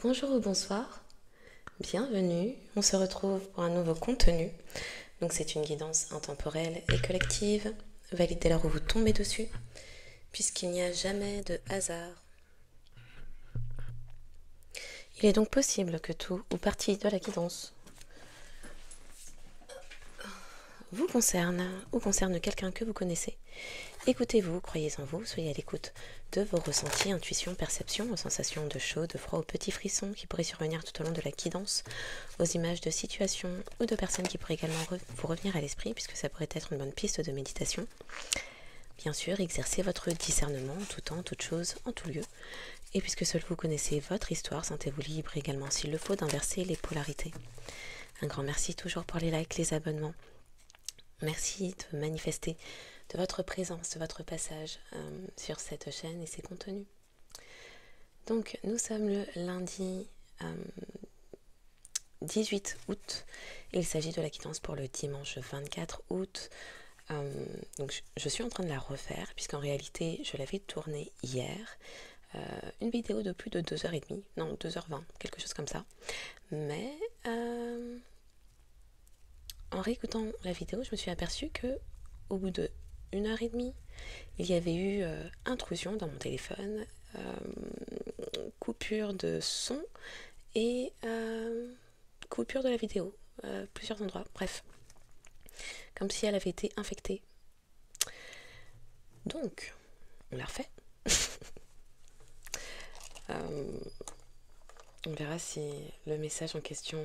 Bonjour ou bonsoir, bienvenue, on se retrouve pour un nouveau contenu. Donc c'est une guidance intemporelle et collective, valide dès lors où vous tombez dessus, puisqu'il n'y a jamais de hasard. Il est donc possible que tout ou partie de la guidance vous concerne ou concerne quelqu'un que vous connaissez. Écoutez-vous, croyez en vous, soyez à l'écoute de vos ressentis, intuitions, perceptions, aux sensations de chaud, de froid, aux petits frissons qui pourraient survenir tout au long de la guidance, aux images de situations ou de personnes qui pourraient également vous revenir à l'esprit, puisque ça pourrait être une bonne piste de méditation. Bien sûr, exercez votre discernement en tout temps, toute chose, en tout lieu. Et puisque seul vous connaissez votre histoire, sentez-vous libre également, s'il le faut, d'inverser les polarités. Un grand merci toujours pour les likes, les abonnements. Merci de manifester de votre présence, de votre passage sur cette chaîne et ses contenus. Donc, nous sommes le lundi 18 août. Il s'agit de la guidance pour le dimanche 24 août. Donc, je suis en train de la refaire, puisqu'en réalité, je l'avais tournée hier. Une vidéo de plus de 2h30, non, 2h20, quelque chose comme ça. Mais en réécoutant la vidéo, je me suis aperçue que au bout de 1h30, il y avait eu intrusion dans mon téléphone, coupure de son et coupure de la vidéo, plusieurs endroits, bref, comme si elle avait été infectée. Donc, on l'a refait. On verra si le message en question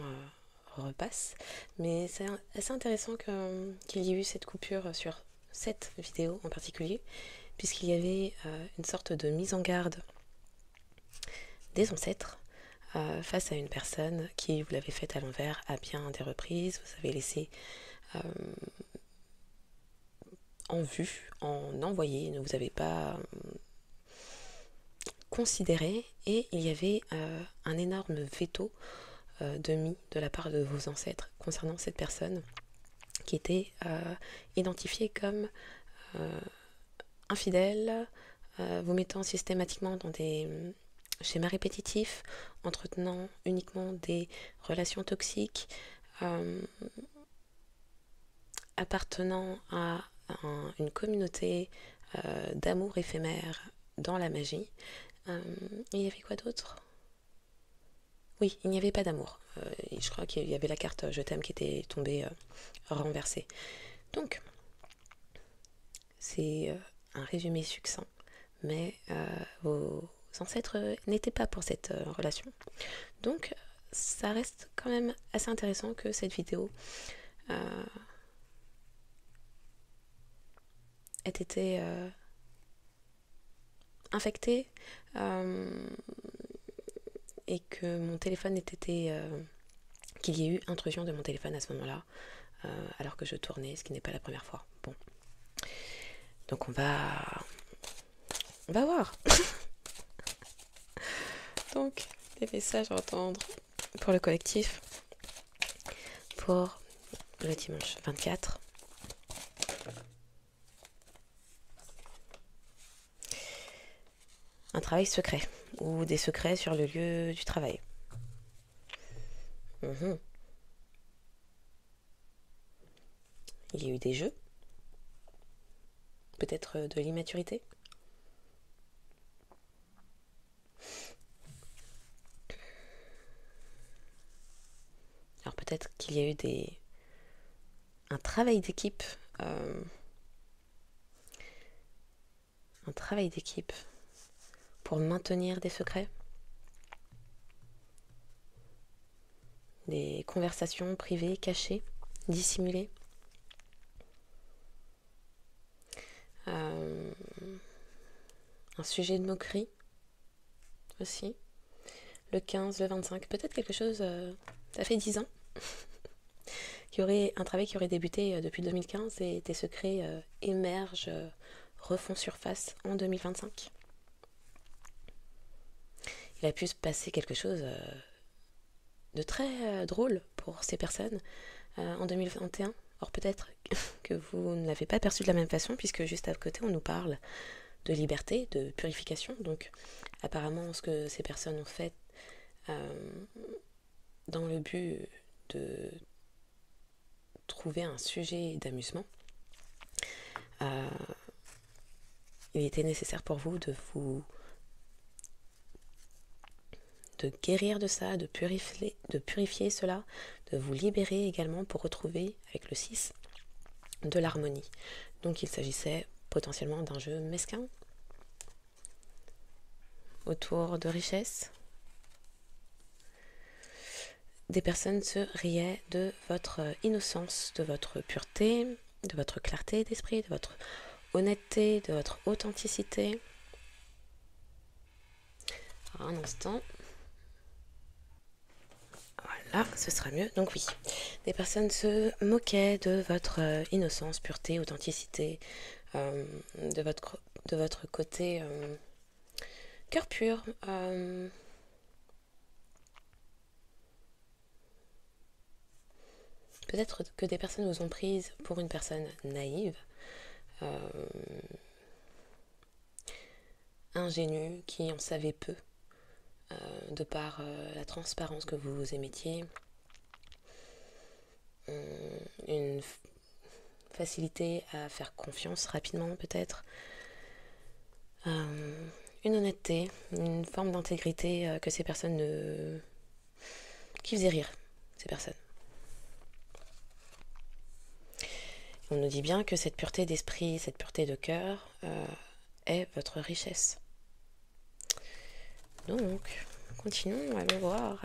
repasse, mais c'est assez intéressant qu'il y ait eu cette coupure sur cette vidéo en particulier, puisqu'il y avait une sorte de mise en garde des ancêtres face à une personne qui, vous l'avez faite à l'envers à bien des reprises. Vous avez laissé en vue, en envoyé, ne vous avez pas considéré, et il y avait un énorme veto de la part de vos ancêtres concernant cette personne qui était identifiée comme infidèle, vous mettant systématiquement dans des schémas répétitifs, entretenant uniquement des relations toxiques, appartenant à une communauté d'amour éphémère dans la magie. Il y avait quoi d'autre? Oui, il n'y avait pas d'amour. Je crois qu'il y avait la carte Je t'aime qui était tombée renversée. Donc, c'est un résumé succinct, mais vos ancêtres n'étaient pas pour cette relation. Donc, ça reste quand même assez intéressant que cette vidéo ait été infectée et que mon téléphone ait été... qu'il y ait eu intrusion de mon téléphone à ce moment-là, alors que je tournais, ce qui n'est pas la première fois. Bon. Donc on va voir. Donc, des messages à entendre pour le collectif, pour le dimanche 24. Un travail secret, ou des secrets sur le lieu du travail. Il y a eu des jeux, peut-être de l'immaturité. Alors peut-être qu'il y a eu un travail d'équipe, pour maintenir des secrets, des conversations privées, cachées, dissimulées. Un sujet de moquerie aussi. Le 15, le 25, peut-être quelque chose, ça fait 10 ans, qu'il y aurait un travail qui aurait débuté depuis 2015 et des secrets émergent, refont surface en 2025. Il a pu se passer quelque chose de très drôle pour ces personnes en 2021. Or peut-être que vous ne l'avez pas perçu de la même façon, puisque juste à côté on nous parle de liberté, de purification. Donc apparemment ce que ces personnes ont fait dans le but de trouver un sujet d'amusement, il était nécessaire pour vous de guérir de ça, de purifier cela, de vous libérer également pour retrouver, avec le 6, de l'harmonie. Donc il s'agissait potentiellement d'un jeu mesquin autour de richesse. Des personnes se riaient de votre innocence, de votre pureté, de votre clarté d'esprit, de votre honnêteté, de votre authenticité. Alors, un instant. Voilà, ce sera mieux. Donc oui, des personnes se moquaient de votre innocence, pureté, authenticité, de votre côté cœur pur. Peut-être que des personnes vous ont prise pour une personne naïve, ingénue, qui en savait peu, de par la transparence que vous émettiez, une facilité à faire confiance rapidement peut-être, une honnêteté, une forme d'intégrité que ces personnes qui faisait rire ces personnes. On nous dit bien que cette pureté d'esprit, cette pureté de cœur est votre richesse. Donc, continuons, allons voir.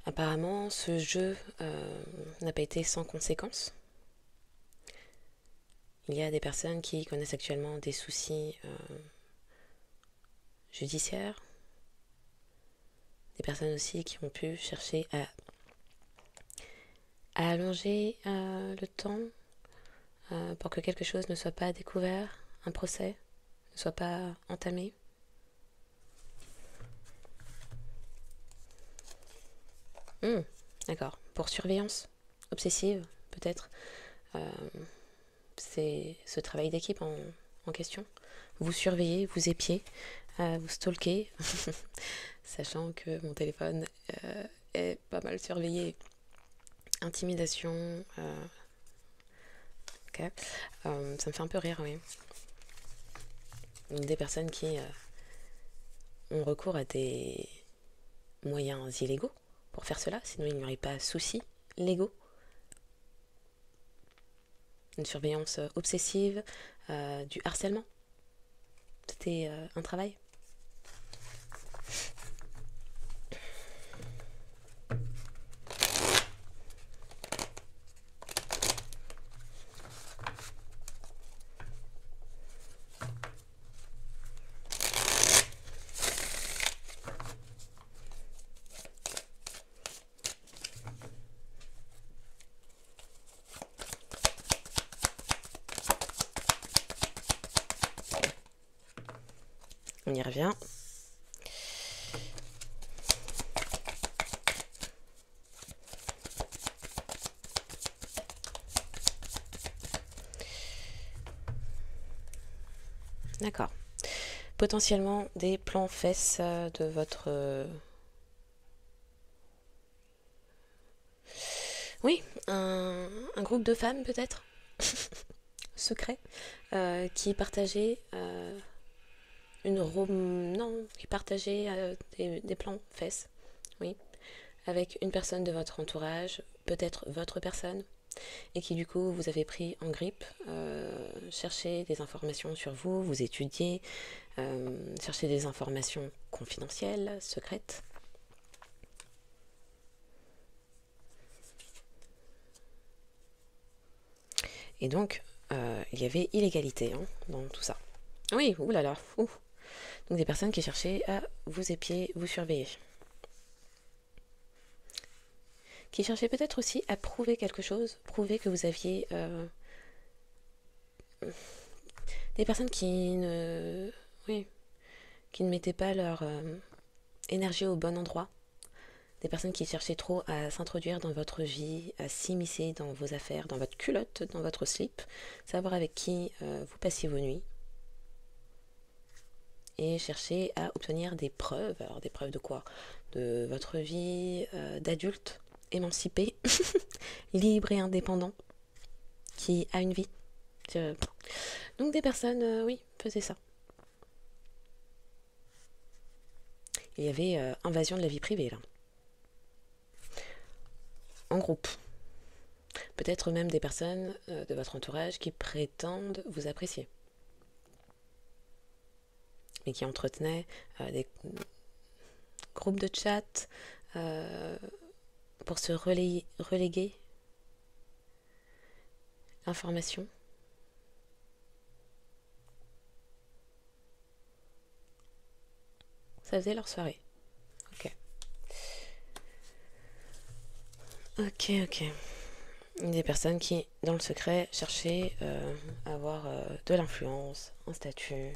Apparemment, ce jeu n'a pas été sans conséquences. Il y a des personnes qui connaissent actuellement des soucis judiciaires. Des personnes aussi qui ont pu chercher à allonger le temps pour que quelque chose ne soit pas découvert, un procès ne soit pas entamé. D'accord. Pour surveillance obsessive, peut-être. C'est ce travail d'équipe en question. Vous surveillez, vous épiez, vous stalkez, sachant que mon téléphone est pas mal surveillé. Intimidation. Okay. Ça me fait un peu rire, oui. Des personnes qui ont recours à des moyens illégaux pour faire cela, sinon il n'y aurait pas soucis légaux. Une surveillance obsessive, du harcèlement. C'était un travail. On y revient. D'accord. Potentiellement des plans fesses de votre... Oui, un groupe de femmes peut-être secret qui partageait qui partageait des plans fesses, oui, avec une personne de votre entourage, peut-être votre personne, et qui du coup vous avez pris en grippe, chercher des informations sur vous, vous étudiez, chercher des informations confidentielles, secrètes. Et donc, il y avait illégalité dans tout ça. Oui, oulala, ouh. Donc des personnes qui cherchaient à vous épier, vous surveiller. Qui cherchaient peut-être aussi à prouver quelque chose, prouver que vous aviez Des personnes qui ne, oui, qui ne mettaient pas leur énergie au bon endroit. Des personnes qui cherchaient trop à s'introduire dans votre vie, à s'immiscer dans vos affaires, dans votre culotte, dans votre slip, savoir avec qui vous passiez vos nuits. Et chercher à obtenir des preuves. Alors des preuves de quoi? De votre vie d'adulte, émancipé, libre et indépendant, qui a une vie. Donc des personnes, oui, faisaient ça. Il y avait invasion de la vie privée, là. En groupe. Peut-être même des personnes de votre entourage qui prétendent vous apprécier. Mais qui entretenaient des groupes de chat pour se reléguer l'information. Ça faisait leur soirée. Ok. Ok. Des personnes qui, dans le secret, cherchaient à avoir de l'influence, un statut,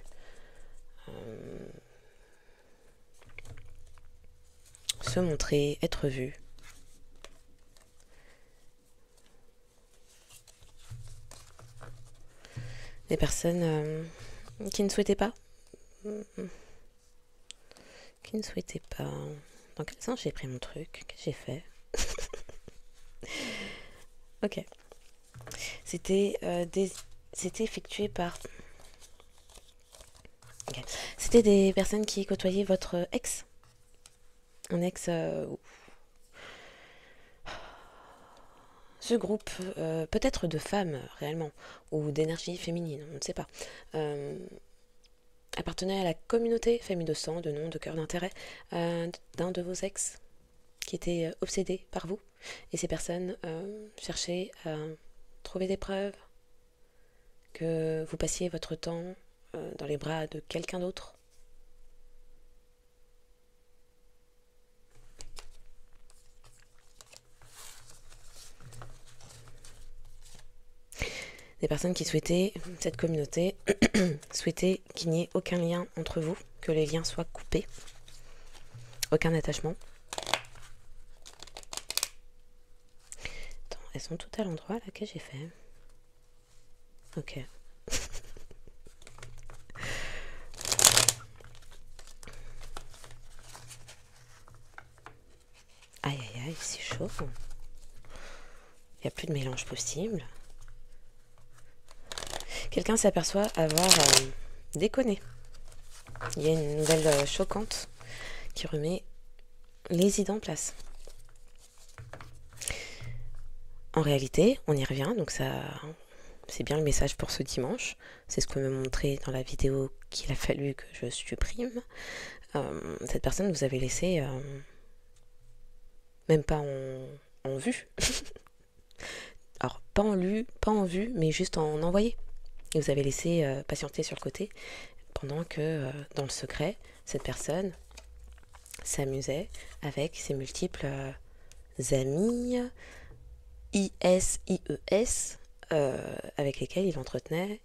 se montrer, être vu. Des personnes qui ne souhaitaient pas. Qui ne souhaitaient pas. Dans quel sens j'ai pris mon truc? Qu'est-ce que j'ai fait? Ok. C'était effectué par... Okay. C'était des personnes qui côtoyaient votre ex. Un ex... Ce groupe, peut-être de femmes réellement, ou d'énergie féminine, on ne sait pas, appartenait à la communauté famille de sang, de nom, de cœur, d'intérêt d'un de vos ex qui était obsédé par vous. Et ces personnes cherchaient à trouver des preuves que vous passiez votre temps dans les bras de quelqu'un d'autre. Des personnes qui souhaitaient, cette communauté, souhaitait qu'il n'y ait aucun lien entre vous, que les liens soient coupés, aucun attachement. Attends, elles sont toutes à l'endroit là que j'ai fait. Ok. Aïe, c'est chaud. Il n'y a plus de mélange possible. Quelqu'un s'aperçoit avoir déconné. Il y a une nouvelle choquante qui remet les idées en place. En réalité, on y revient, donc ça, c'est bien le message pour ce dimanche. C'est ce que me montrait dans la vidéo qu'il a fallu que je supprime. Cette personne vous avait laissé même pas en vue. Alors, pas en vue, mais juste en envoyé. Et vous avez laissé patienter sur le côté pendant que, dans le secret, cette personne s'amusait avec ses multiples amis, IS, avec lesquels elle entretenait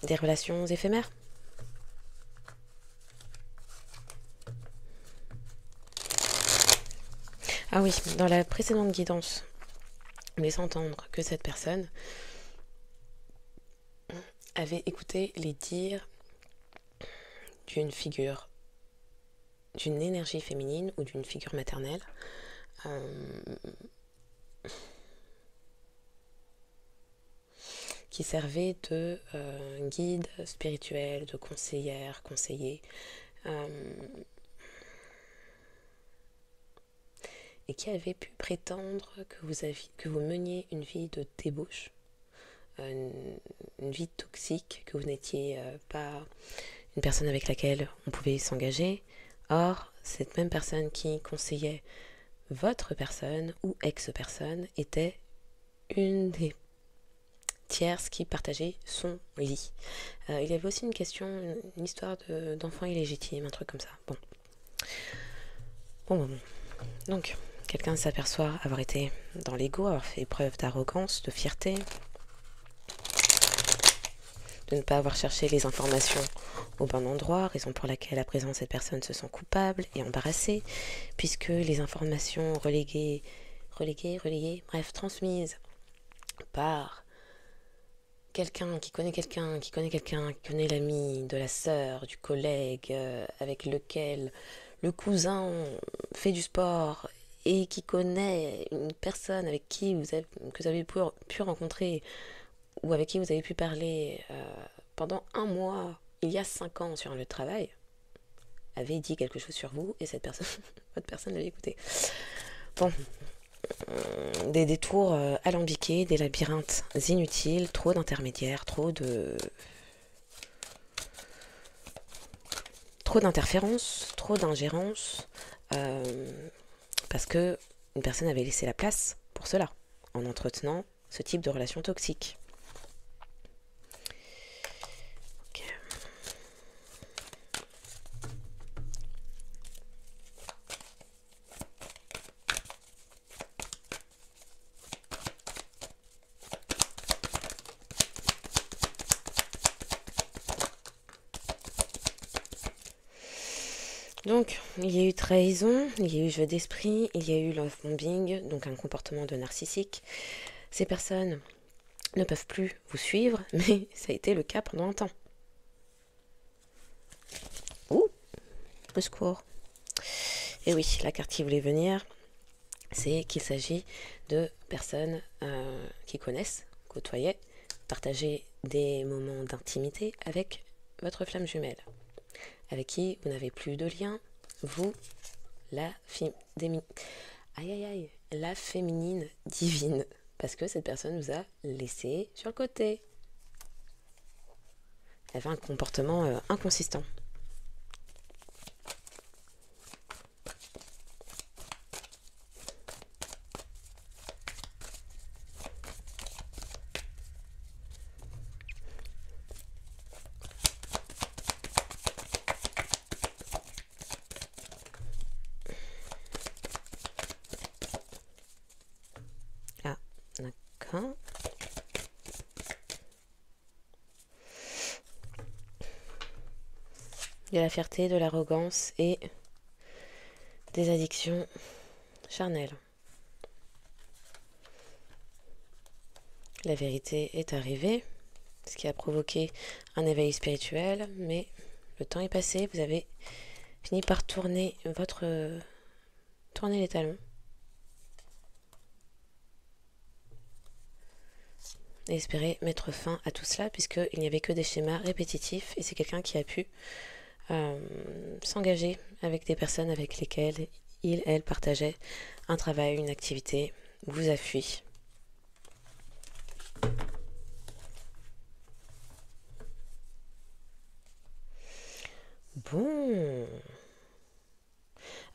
des relations éphémères. Ah oui, dans la précédente guidance, on laisse entendre que cette personne avait écouté les dires d'une figure, d'une énergie féminine ou d'une figure maternelle qui servait de guide spirituel, de conseillère, conseiller, et qui avait pu prétendre que vous meniez une vie de débauche, une vie toxique, que vous n'étiez pas une personne avec laquelle on pouvait s'engager. Or, cette même personne qui conseillait votre personne ou ex-personne était une des tierces qui partageait son lit. Il y avait aussi une question, une histoire d'enfant illégitime, un truc comme ça. Bon. Donc, Quelqu'un s'aperçoit avoir été dans l'ego, avoir fait preuve d'arrogance, de fierté, de ne pas avoir cherché les informations au bon endroit, raison pour laquelle à présent cette personne se sent coupable et embarrassée, puisque les informations reléguées, bref, transmises par quelqu'un qui connaît quelqu'un, qui connaît l'ami, de la sœur, du collègue, avec lequel le cousin fait du sport et qui connaît une personne avec qui que vous avez pu rencontrer ou avec qui vous avez pu parler pendant un mois, il y a 5 ans sur un lieu de travail, avait dit quelque chose sur vous et cette personne, votre personne l'avait écouté. Bon, des détours alambiqués, des labyrinthes inutiles, trop d'intermédiaires, trop d'interférences, trop d'ingérences, parce que une personne avait laissé la place pour cela, en entretenant ce type de relation toxique. Okay. Donc, il y a eu trahison, il y a eu jeu d'esprit, il y a eu love bombing, donc un comportement de narcissique. Ces personnes ne peuvent plus vous suivre, mais ça a été le cas pendant un temps. Ouh, au secours. Et oui, la carte qui voulait venir, c'est qu'il s'agit de personnes qui connaissent, côtoyaient, partager des moments d'intimité avec votre flamme jumelle, avec qui vous n'avez plus de lien, vous, la féminine divine, parce que cette personne vous a laissé sur le côté. Elle avait un comportement inconsistant. Ah, d'accord. De la fierté, de l'arrogance et des addictions charnelles. La vérité est arrivée, ce qui a provoqué un éveil spirituel, mais le temps est passé, vous avez fini par tourner les talons. Et espérer mettre fin à tout cela, puisqu'il n'y avait que des schémas répétitifs, et c'est quelqu'un qui a pu s'engager avec des personnes avec lesquelles elle partageait un travail, une activité, vous a fui. Bon.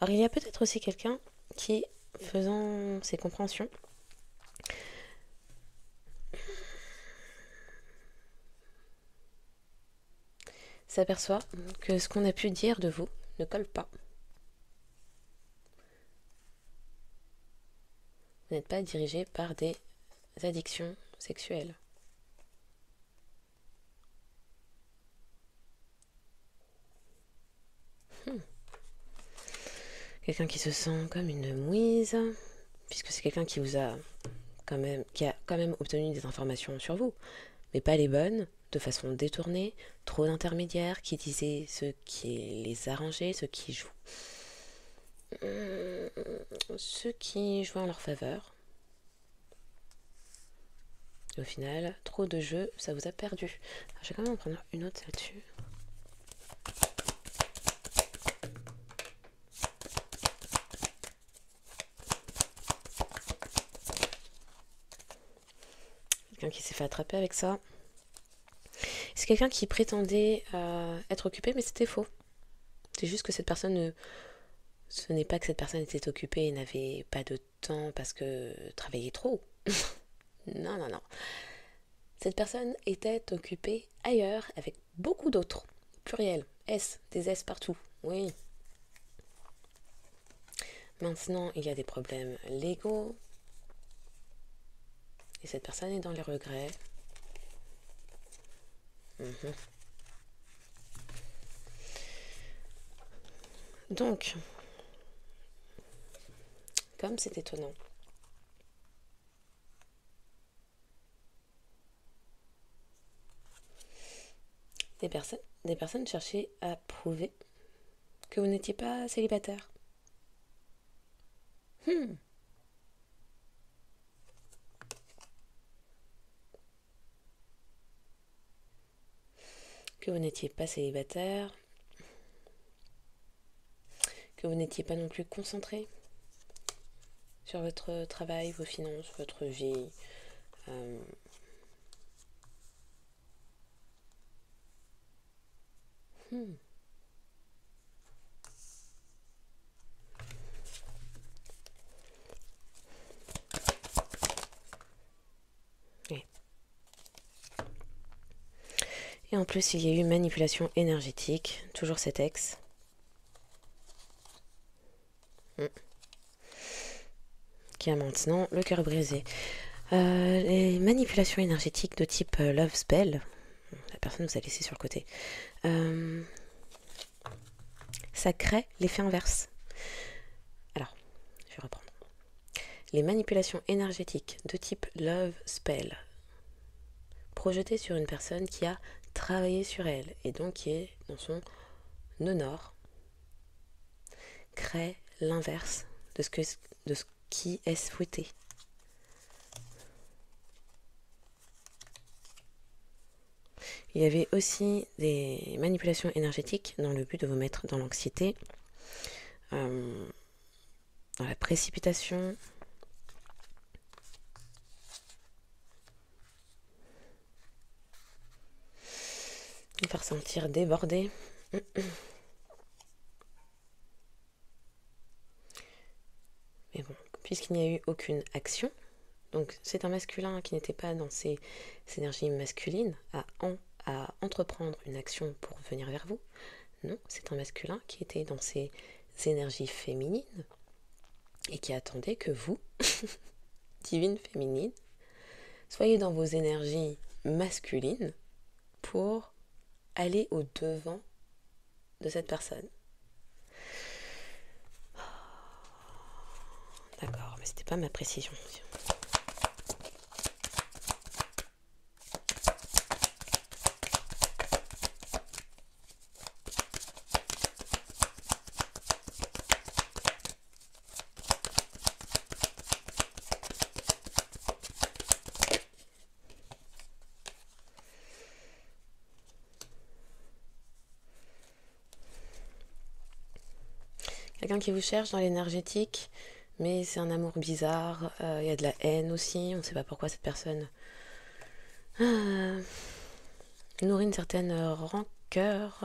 Alors il y a peut-être aussi quelqu'un qui, faisant ses compréhensions, s'aperçoit que ce qu'on a pu dire de vous ne colle pas. Vous n'êtes pas dirigé par des addictions sexuelles. Quelqu'un qui se sent comme une mouise, puisque c'est quelqu'un qui a quand même obtenu des informations sur vous, mais pas les bonnes, de façon détournée, trop d'intermédiaires qui disaient ce qui les arrangeait, ce qui jouaient en leur faveur. Et au final, trop de jeux, ça vous a perdu. Alors, je vais quand même en prendre une autre là-dessus. Quelqu'un qui s'est fait attraper avec ça. C'est quelqu'un qui prétendait être occupé, mais c'était faux. C'est juste que cette personne ce n'est pas que cette personne était occupée et n'avait pas de temps parce que travaillait trop. Non. Cette personne était occupée ailleurs avec beaucoup d'autres. Pluriel. S. Des S partout. Oui. Maintenant, il y a des problèmes légaux. Et cette personne est dans les regrets. Donc, comme c'est étonnant, des personnes cherchaient à prouver que vous n'étiez pas célibataire. Que vous n'étiez pas célibataire, que vous n'étiez pas non plus concentré sur votre travail, vos finances, votre vie. Oui. Et en plus, il y a eu manipulation énergétique, toujours cet ex. Qui a maintenant le cœur brisé. Les manipulations énergétiques de type Love Spell, la personne vous a laissé sur le côté, ça crée l'effet inverse. Alors, je vais reprendre. Les manipulations énergétiques de type Love Spell, projetées sur une personne qui a travaillé sur elle et donc qui est dans son nœud nord, créent l'inverse de ce qui est souhaité. Il y avait aussi des manipulations énergétiques dans le but de vous mettre dans l'anxiété, dans la précipitation, vous faire sentir débordé. Mais bon, puisqu'il n'y a eu aucune action, donc c'est un masculin qui n'était pas dans ses énergies masculines à entreprendre une action pour venir vers vous. Non, c'est un masculin qui était dans ses énergies féminines et qui attendait que vous, divine féminine, soyez dans vos énergies masculines pour aller au devant de cette personne. D'accord, mais c'était pas ma précision. Quelqu'un qui vous cherche dans l'énergétique, mais c'est un amour bizarre, il y a de la haine aussi, on ne sait pas pourquoi cette personne nourrit une certaine rancœur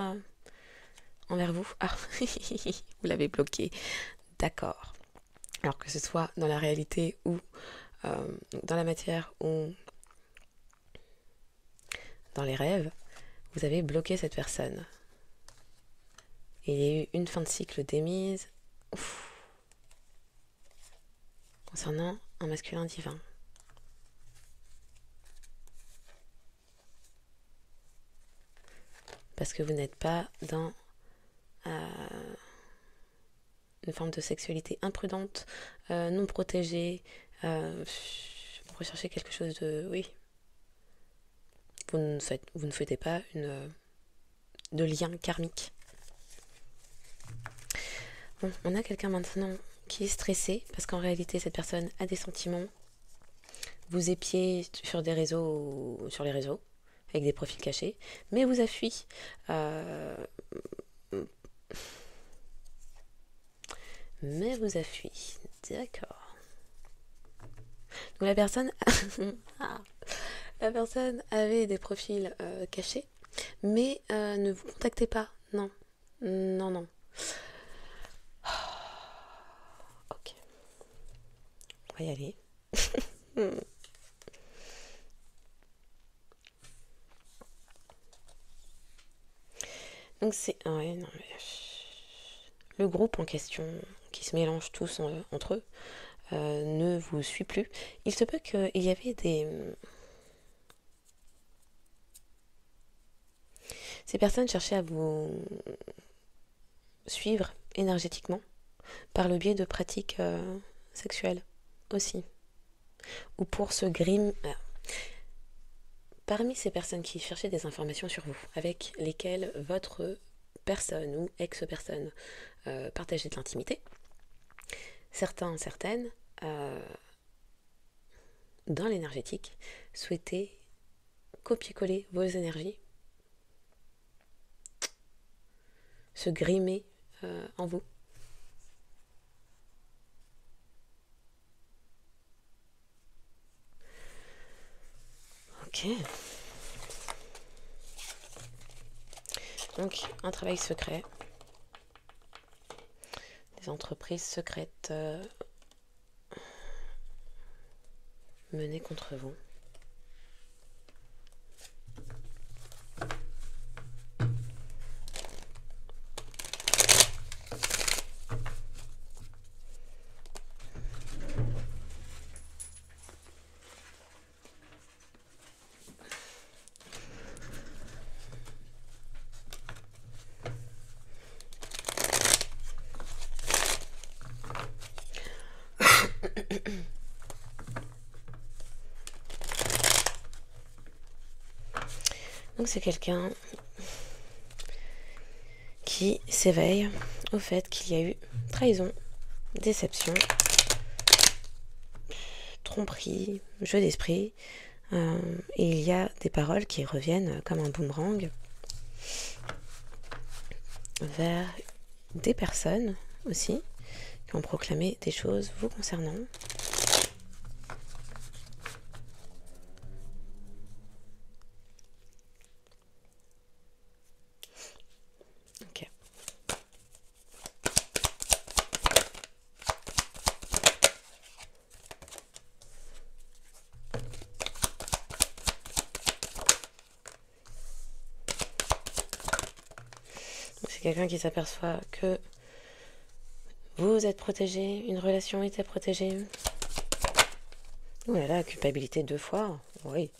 envers vous. Ah, vous l'avez bloqué, d'accord. Alors que ce soit dans la réalité ou dans la matière ou dans les rêves, vous avez bloqué cette personne. Il y a eu une fin de cycle démise. Concernant un masculin divin. Parce que vous n'êtes pas dans une forme de sexualité imprudente, non protégée. Vous recherchez quelque chose de... Oui. Vous ne souhaitez pas de lien karmique. Bon, on a quelqu'un maintenant qui est stressé parce qu'en réalité cette personne a des sentiments. Vous épiez sur les réseaux avec des profils cachés, mais vous a fui. Mais vous a fui. D'accord. Donc la personne avait des profils cachés, mais ne vous contactez pas. Non. Non. Ok. On va y aller. Donc c'est... Ouais, non, mais... le groupe en question, qui se mélange tous entre eux, ne vous suit plus. Il se peut qu'il y avait Ces personnes cherchaient à vous suivre énergétiquement par le biais de pratiques sexuelles aussi. Ou pour se grimer. Parmi ces personnes qui cherchaient des informations sur vous, avec lesquelles votre personne ou ex-personne partageait de l'intimité, certaines, dans l'énergétique, souhaitaient copier-coller vos énergies, se grimer en vous. Ok. Donc, un travail secret. Des entreprises secrètes menées contre vous. Donc c'est quelqu'un qui s'éveille au fait qu'il y a eu trahison, déception, tromperie, jeu d'esprit, et il y a des paroles qui reviennent comme un boomerang vers des personnes aussi qui ont proclamé des choses vous concernant. Ok. C'est quelqu'un qui s'aperçoit que vous êtes protégé, une relation était protégée. Oh là là, culpabilité 2 fois, oui.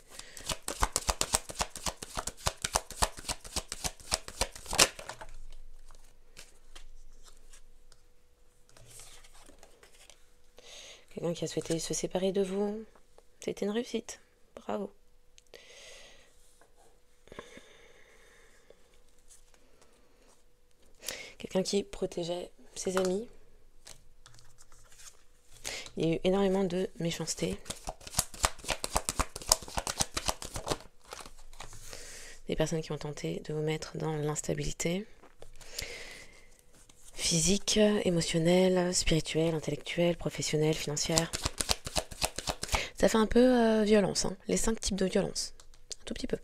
Quelqu'un qui a souhaité se séparer de vous, c'était une réussite, bravo. Quelqu'un qui protégeait ses amis. Il y a eu énormément de méchanceté. Des personnes qui ont tenté de vous mettre dans l'instabilité physique, émotionnelle, spirituelle, intellectuelle, professionnelle, financière. Ça fait un peu violence, hein, les 5 types de violence. Un tout petit peu.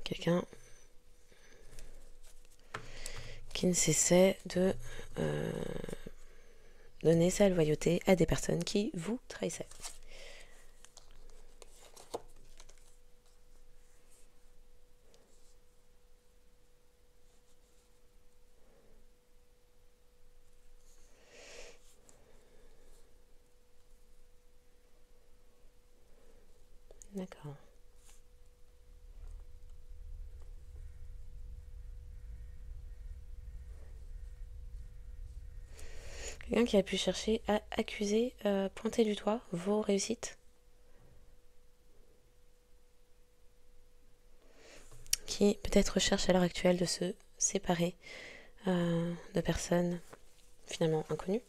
Quelqu'un qui ne cessait de donner sa loyauté à des personnes qui vous trahissaient. D'accord. Quelqu'un qui a pu chercher à accuser, pointer du doigt vos réussites. Qui peut-être cherche à l'heure actuelle de se séparer de personnes finalement inconnues.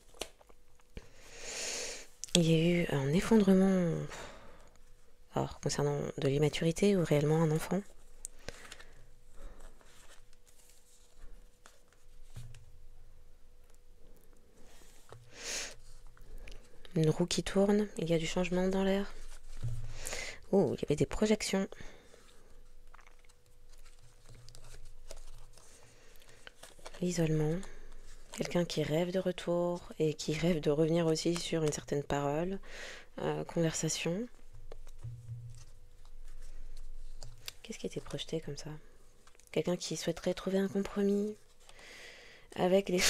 Il y a eu un effondrement concernant de l'immaturité ou réellement un enfant. Une roue qui tourne, il y a du changement dans l'air. Oh, il y avait des projections. L'isolement. Quelqu'un qui rêve de retour et qui rêve de revenir aussi sur une certaine parole. conversation. Qu'est-ce qui était projeté comme ça? Quelqu'un qui souhaiterait trouver un compromis avec les,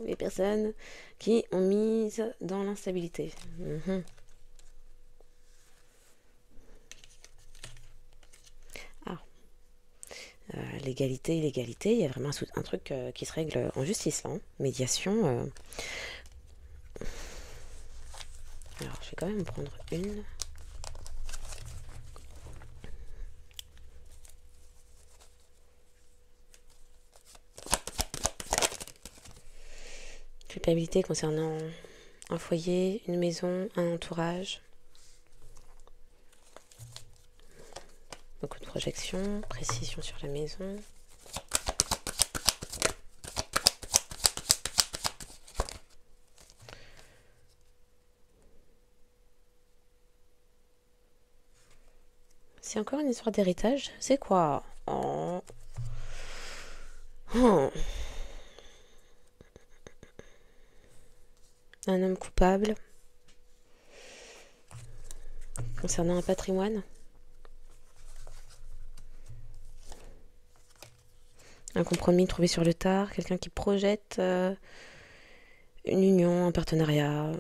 les personnes qui ont mis dans l'instabilité. Ah, l'égalité, l'égalité, il y a vraiment un truc qui se règle en justice là, hein. Médiation. Alors, je vais quand même prendre une. Culpabilité concernant un foyer, une maison, un entourage. Beaucoup de projections, précision sur la maison. C'est encore une histoire d'héritage. C'est quoi? Oh. Oh. Un homme coupable concernant un patrimoine. Un compromis trouvé sur le tard. Quelqu'un qui projette une union, un partenariat,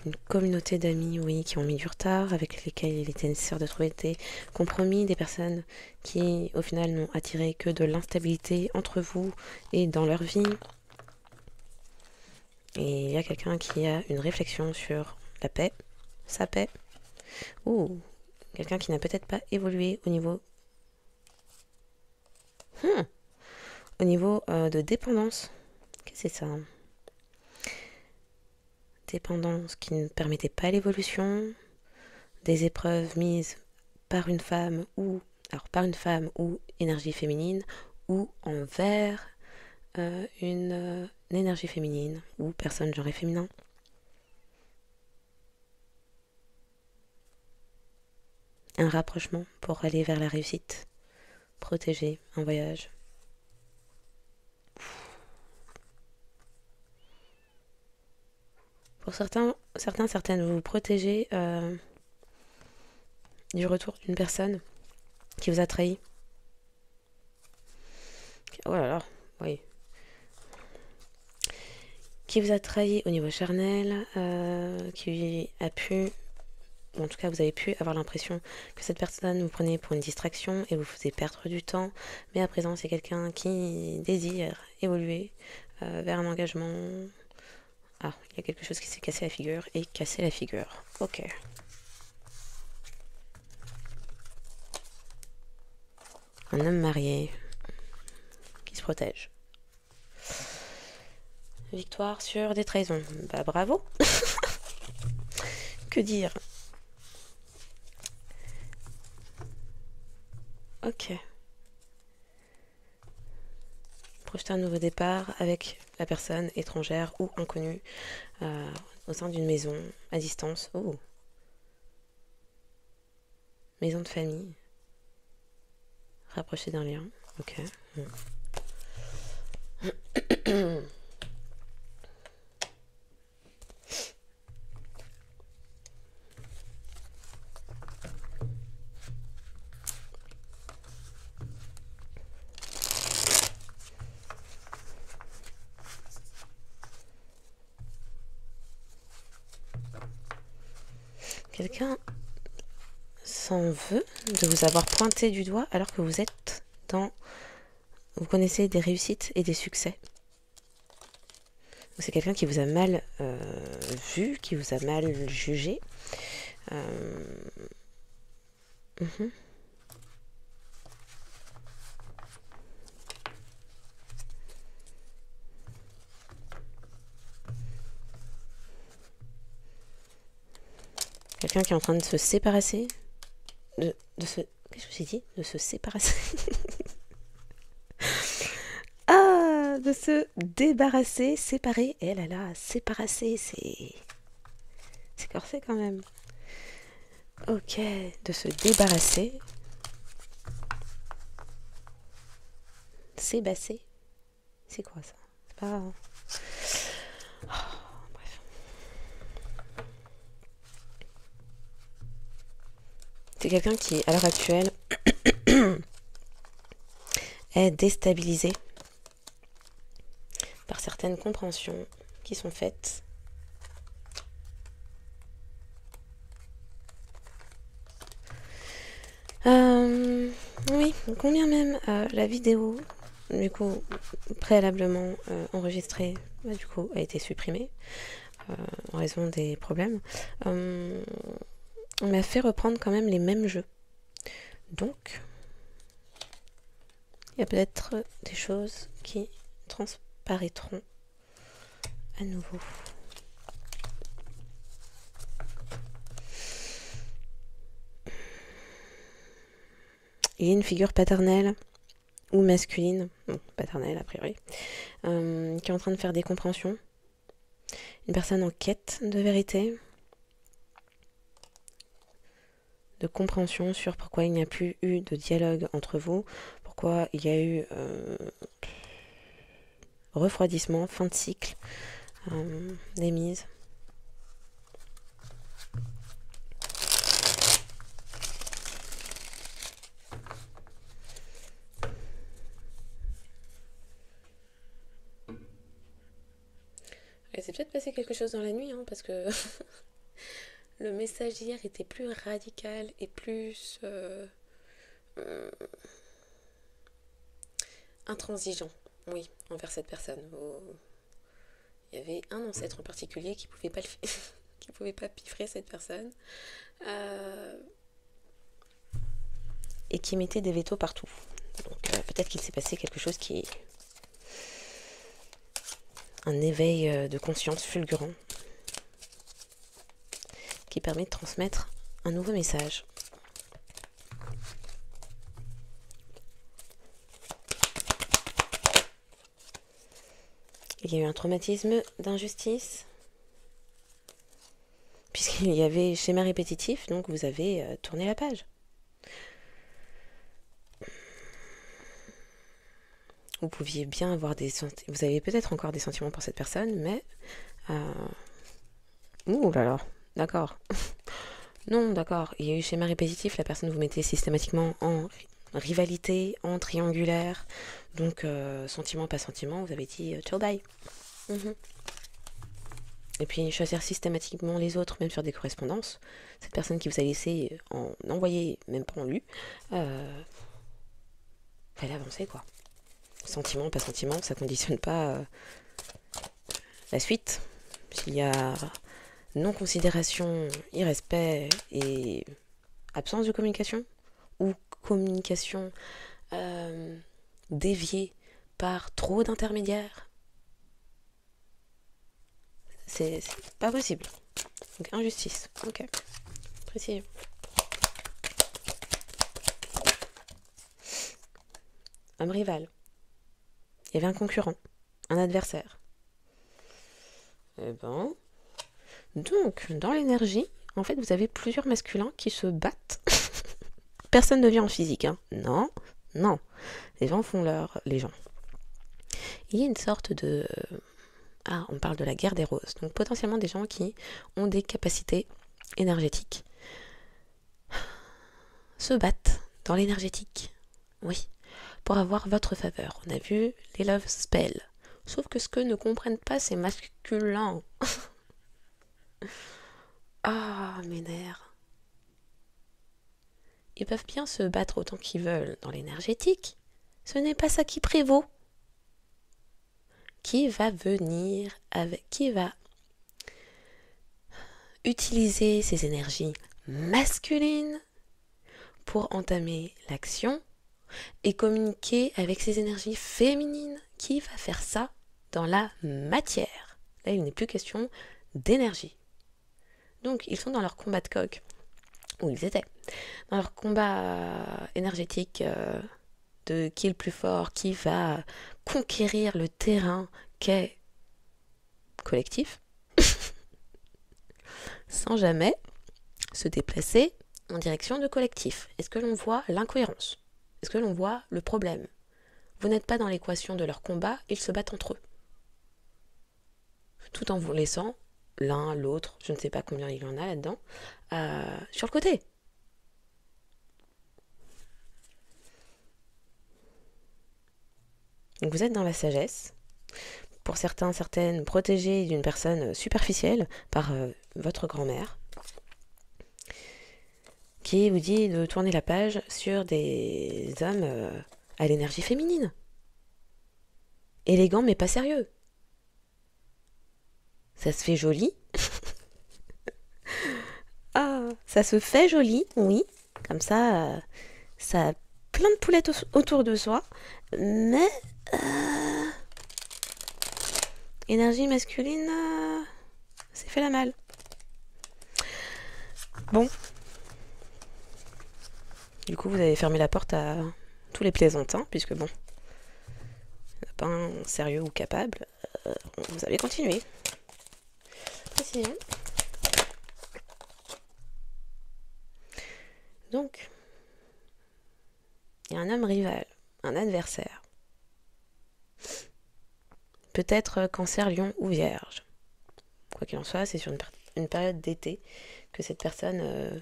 une communauté d'amis, oui, qui ont mis du retard, avec lesquels il était nécessaire de trouver des compromis, des personnes qui, au final, n'ont attiré que de l'instabilité entre vous et dans leur vie. Et il y a quelqu'un qui a une réflexion sur la paix, sa paix, ou quelqu'un qui n'a peut-être pas évolué au niveau de dépendance. Qu'est-ce que c'est ça? Dépendance qui ne permettait pas l'évolution, des épreuves mises par une femme ou énergie féminine, ou envers une énergie féminine ou personne genrée féminin. Un rapprochement pour aller vers la réussite, protéger un voyage. Pour certaines, vous vous protégez du retour d'une personne qui vous a trahi. Oh là là, oui. Qui vous a trahi au niveau charnel, qui a pu, ou en tout cas vous avez pu avoir l'impression que cette personne vous prenait pour une distraction et vous faisait perdre du temps, mais à présent c'est quelqu'un qui désire évoluer vers un engagement. Ah, il y a quelque chose qui s'est cassé la figure et cassé la figure. Ok. Un homme marié qui se protège. Victoire sur des trahisons. Bah bravo. Que dire? Ok. Projeter un nouveau départ avec la personne étrangère ou inconnue au sein d'une maison à distance. Oh. Maison de famille. Rapprocher d'un lien. Ok. Quelqu'un s'en veut de vous avoir pointé du doigt alors que vous êtes dans... Vous connaissez des réussites et des succès. C'est quelqu'un qui vous a mal vu, qui vous a mal jugé. Quelqu'un qui est en train de se séparer. Qu'est-ce que j'ai dit? De se séparer. Ah, de se débarrasser, séparer. Eh là là, séparer, c'est corsé quand même. Ok, de se débarrasser. Sébasser. C'est quoi ça? C'est pas... Oh, bref. C'est quelqu'un qui, à l'heure actuelle, est déstabilisé par certaines compréhensions qui sont faites. Oui, combien même la vidéo, du coup, préalablement enregistrée, du coup, a été supprimée en raison des problèmes. On m'a fait reprendre quand même les mêmes jeux. Donc, il y a peut-être des choses qui transparaîtront à nouveau. Il y a une figure paternelle ou masculine, bon, paternelle a priori, qui est en train de faire des compréhensions. Une personne en quête de vérité, de compréhension sur pourquoi il n'y a plus eu de dialogue entre vous, pourquoi il y a eu refroidissement, fin de cycle, démise. Et c'est peut-être passé quelque chose dans la nuit, hein, parce que le message hier était plus radical et plus intransigeant, oui, envers cette personne. Il y avait un ancêtre en particulier qui pouvait pas qui pouvait pas piffrer cette personne et qui mettait des vétos partout. Donc peut-être qu'il s'est passé quelque chose qui est un éveil de conscience fulgurant qui permet de transmettre un nouveau message. Il y a eu un traumatisme d'injustice, puisqu'il y avait schéma répétitif, donc vous avez tourné la page. Vous pouviez bien avoir vous avez peut-être encore des sentiments pour cette personne, mais... Ouh là là, d'accord. Non, d'accord, il y a eu schéma répétitif, la personne vous mettez systématiquement en rivalité, en triangulaire, donc sentiment, pas sentiment, vous avez dit ciao, bye. Et puis choisir systématiquement les autres, même sur des correspondances. Cette personne qui vous a laissé en envoyer, même pas en lu, fallait avancer quoi. Sentiment, pas sentiment, ça conditionne pas la suite. S'il y a non-considération, irrespect et absence de communication, ou communication déviée par trop d'intermédiaires, c'est pas possible. Donc injustice, ok, précis. Homme rival. Il y avait un concurrent, un adversaire. Eh ben, donc dans l'énergie, en fait, vous avez plusieurs masculins qui se battent. Personne ne vient en physique, hein. Non, non. Les gens font les gens. Il y a une sorte de... Ah, on parle de la guerre des roses. Donc potentiellement des gens qui ont des capacités énergétiques se battent dans l'énergétique. Oui, pour avoir votre faveur. On a vu les love spells. Sauf que ce que ne comprennent pas ces masculins. Ah, mes nerfs. Ils peuvent bien se battre autant qu'ils veulent dans l'énergétique. Ce n'est pas ça qui prévaut. Qui va venir avec... Qui va utiliser ces énergies masculines pour entamer l'action et communiquer avec ces énergies féminines? Qui va faire ça dans la matière? Là, il n'est plus question d'énergie. Donc, ils sont dans leur combat de coq, où ils étaient, dans leur combat énergétique de qui est le plus fort, qui va conquérir le terrain qu'est collectif, sans jamais se déplacer en direction de collectif. Est-ce que l'on voit l'incohérence? Est-ce que l'on voit le problème? Vous n'êtes pas dans l'équation de leur combat, ils se battent entre eux. Tout en vous laissant l'un, l'autre, je ne sais pas combien il y en a là-dedans, sur le côté. Donc vous êtes dans la sagesse. Pour certains, certaines, protégés d'une personne superficielle par votre grand-mère, qui vous dit de tourner la page sur des hommes à l'énergie féminine. Élégant mais pas sérieux. Ça se fait joli. Ah, ça se fait joli, oui. Comme ça a plein de poulettes autour de soi. Mais énergie masculine, c'est fait la malle. Bon. Du coup, vous avez fermé la porte à tous les plaisantins, puisque bon, pas un sérieux ou capable. Vous allez continuer. Précision. Donc, il y a un homme rival, un adversaire. Peut-être Cancer, Lion ou Vierge. Quoi qu'il en soit, c'est sur une période d'été que cette personne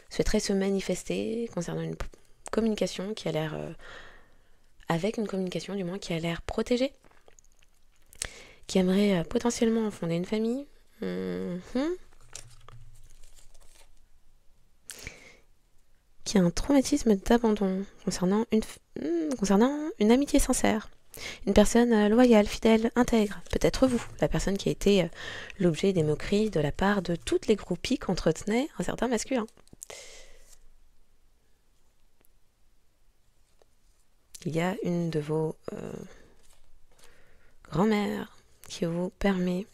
souhaiterait se manifester concernant une communication qui a l'air... avec une communication du moins qui a l'air protégée, qui aimerait potentiellement fonder une famille. Qui a un traumatisme d'abandon concernant une amitié sincère. Une personne loyale, fidèle, intègre. Peut-être vous, la personne qui a été l'objet des moqueries de la part de toutes les groupies qu'entretenait un certain masculin. Il y a une de vos grand-mères qui vous permet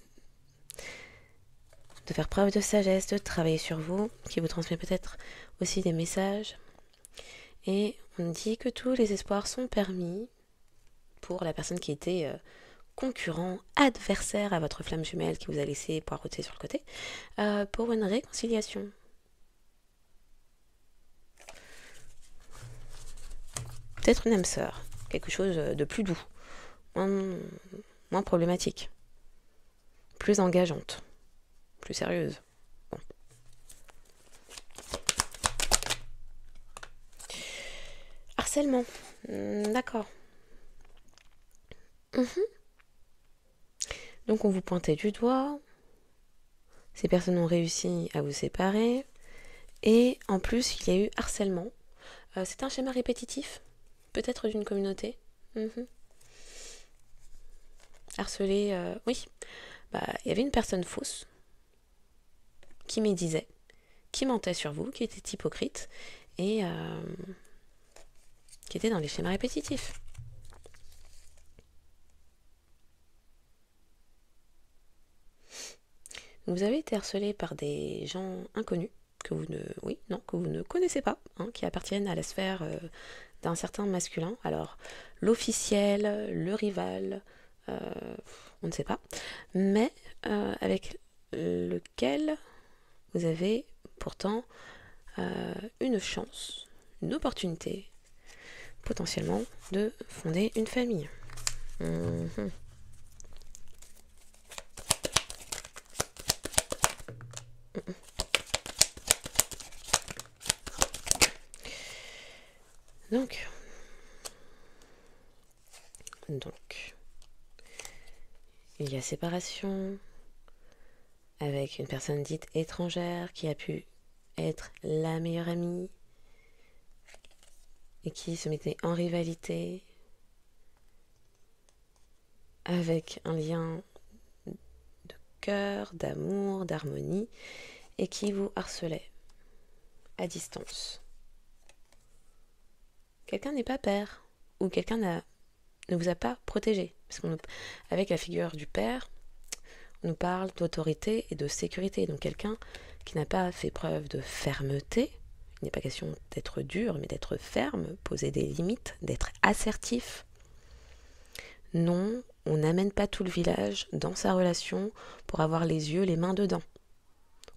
de faire preuve de sagesse, de travailler sur vous, qui vous transmet peut-être aussi des messages. Et on dit que tous les espoirs sont permis pour la personne qui était concurrent, adversaire à votre flamme jumelle qui vous a laissé poireauter sur le côté, pour une réconciliation. Peut-être une âme sœur, quelque chose de plus doux, moins problématique, plus engageante, plus sérieuse. Bon. Harcèlement, d'accord. Donc on vous pointait du doigt, ces personnes ont réussi à vous séparer, et en plus il y a eu harcèlement. C'est un schéma répétitif, peut-être d'une communauté. Harceler, oui. Il y avait une personne fausse qui médisait, qui mentait sur vous, qui était hypocrite, et qui était dans les schémas répétitifs. Vous avez été harcelé par des gens inconnus que vous ne connaissez pas, qui appartiennent à la sphère d'un certain masculin. Alors, l'officiel, le rival, on ne sait pas, mais avec lequel vous avez pourtant une chance, une opportunité, potentiellement, de fonder une famille. Donc, il y a séparation avec une personne dite étrangère qui a pu être la meilleure amie et qui se mettait en rivalité avec un lien de cœur, d'amour, d'harmonie et qui vous harcelait à distance. Quelqu'un n'est pas père ou quelqu'un ne vous a pas protégé. Parce qu'avec la figure du père, on nous parle d'autorité et de sécurité. Donc quelqu'un qui n'a pas fait preuve de fermeté, il n'est pas question d'être dur, mais d'être ferme, poser des limites, d'être assertif. Non, on n'amène pas tout le village dans sa relation pour avoir les yeux, les mains dedans.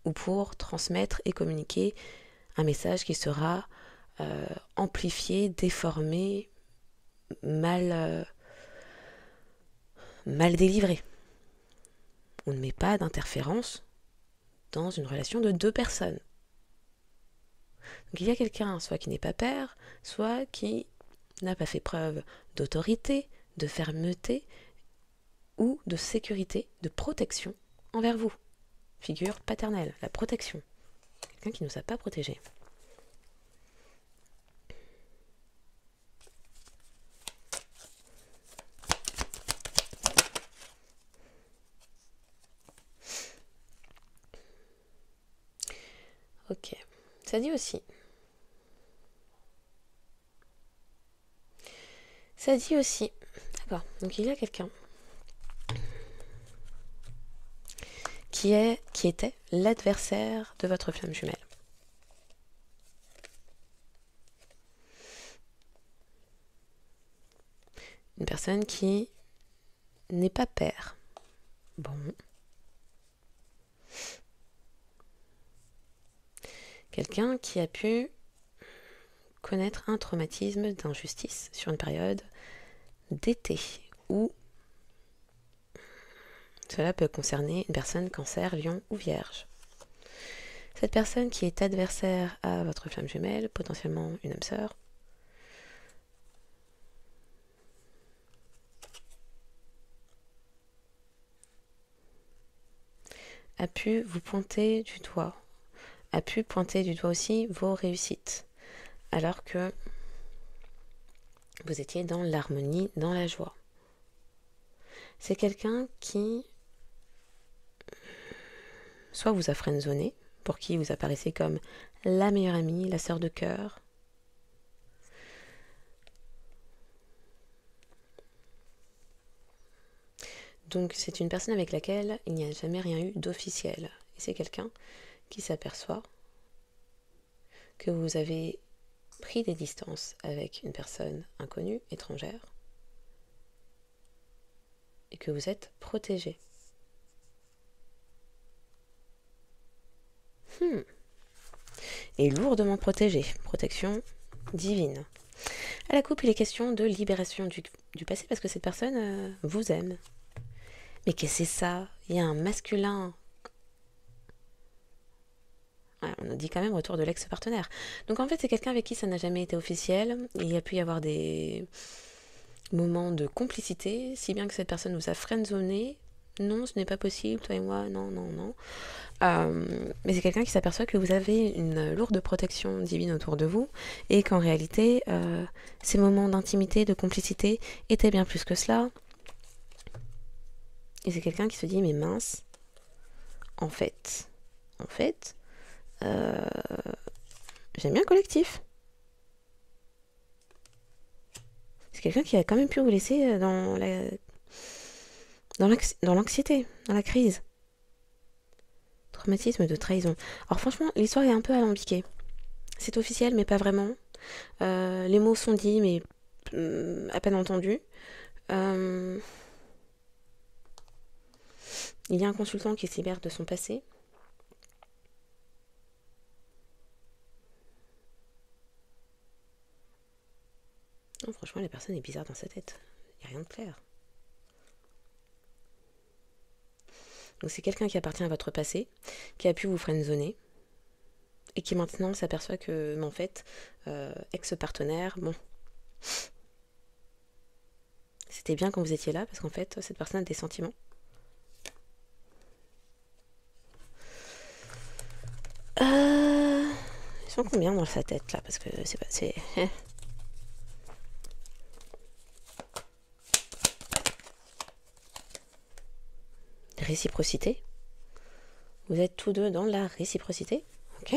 Ou pour transmettre et communiquer un message qui sera amplifié, déformé, mal délivré. On ne met pas d'interférence dans une relation de deux personnes. Donc il y a quelqu'un soit qui n'est pas père, soit qui n'a pas fait preuve d'autorité, de fermeté ou de sécurité, de protection envers vous. Figure paternelle, la protection. Quelqu'un qui ne nous a pas protégés. Ok, ça dit aussi. D'accord, donc il y a quelqu'un qui était l'adversaire de votre flamme jumelle. Une personne qui n'est pas père. Bon. Quelqu'un qui a pu connaître un traumatisme d'injustice sur une période d'été ou cela peut concerner une personne cancer, lion ou vierge. Cette personne qui est adversaire à votre flamme jumelle, potentiellement une âme sœur, a pu vous pointer du doigt, a pu pointer du doigt aussi vos réussites, alors que vous étiez dans l'harmonie, dans la joie. C'est quelqu'un qui soit vous a friendzoné, pour qui vous apparaissez comme la meilleure amie, la sœur de cœur. Donc c'est une personne avec laquelle il n'y a jamais rien eu d'officiel. Et c'est quelqu'un qui s'aperçoit que vous avez pris des distances avec une personne inconnue, étrangère, et que vous êtes protégé. Et lourdement protégé. Protection divine. À la coupe, il est question de libération du passé parce que cette personne vous aime. Mais qu'est-ce que c'est ça? Il y a un masculin. Ouais, on nous dit quand même retour de l'ex-partenaire. Donc en fait, c'est quelqu'un avec qui ça n'a jamais été officiel. Il y a pu y avoir des moments de complicité, si bien que cette personne vous a friendzoné. Non, ce n'est pas possible, toi et moi, non, non, non. Mais c'est quelqu'un qui s'aperçoit que vous avez une lourde protection divine autour de vous et qu'en réalité, ces moments d'intimité, de complicité étaient bien plus que cela. Et c'est quelqu'un qui se dit, mais mince, en fait, j'aime bien le collectif. C'est quelqu'un qui a quand même pu vous laisser dans l'anxiété, dans la crise. Traumatisme de trahison. Alors franchement, l'histoire est un peu alambiquée. C'est officiel, mais pas vraiment. Les mots sont dits, mais à peine entendus. Il y a un consultant qui se libère de son passé. Non, franchement, la personne est bizarre dans sa tête. Il n'y a rien de clair. Donc c'est quelqu'un qui appartient à votre passé, qui a pu vous friendzoner, et qui maintenant s'aperçoit que, en fait, ex-partenaire, bon, c'était bien quand vous étiez là, parce qu'en fait, cette personne a des sentiments. Ils sont combien dans sa tête, là? Parce que c'est pas... Réciprocité. Vous êtes tous deux dans la réciprocité. Ok.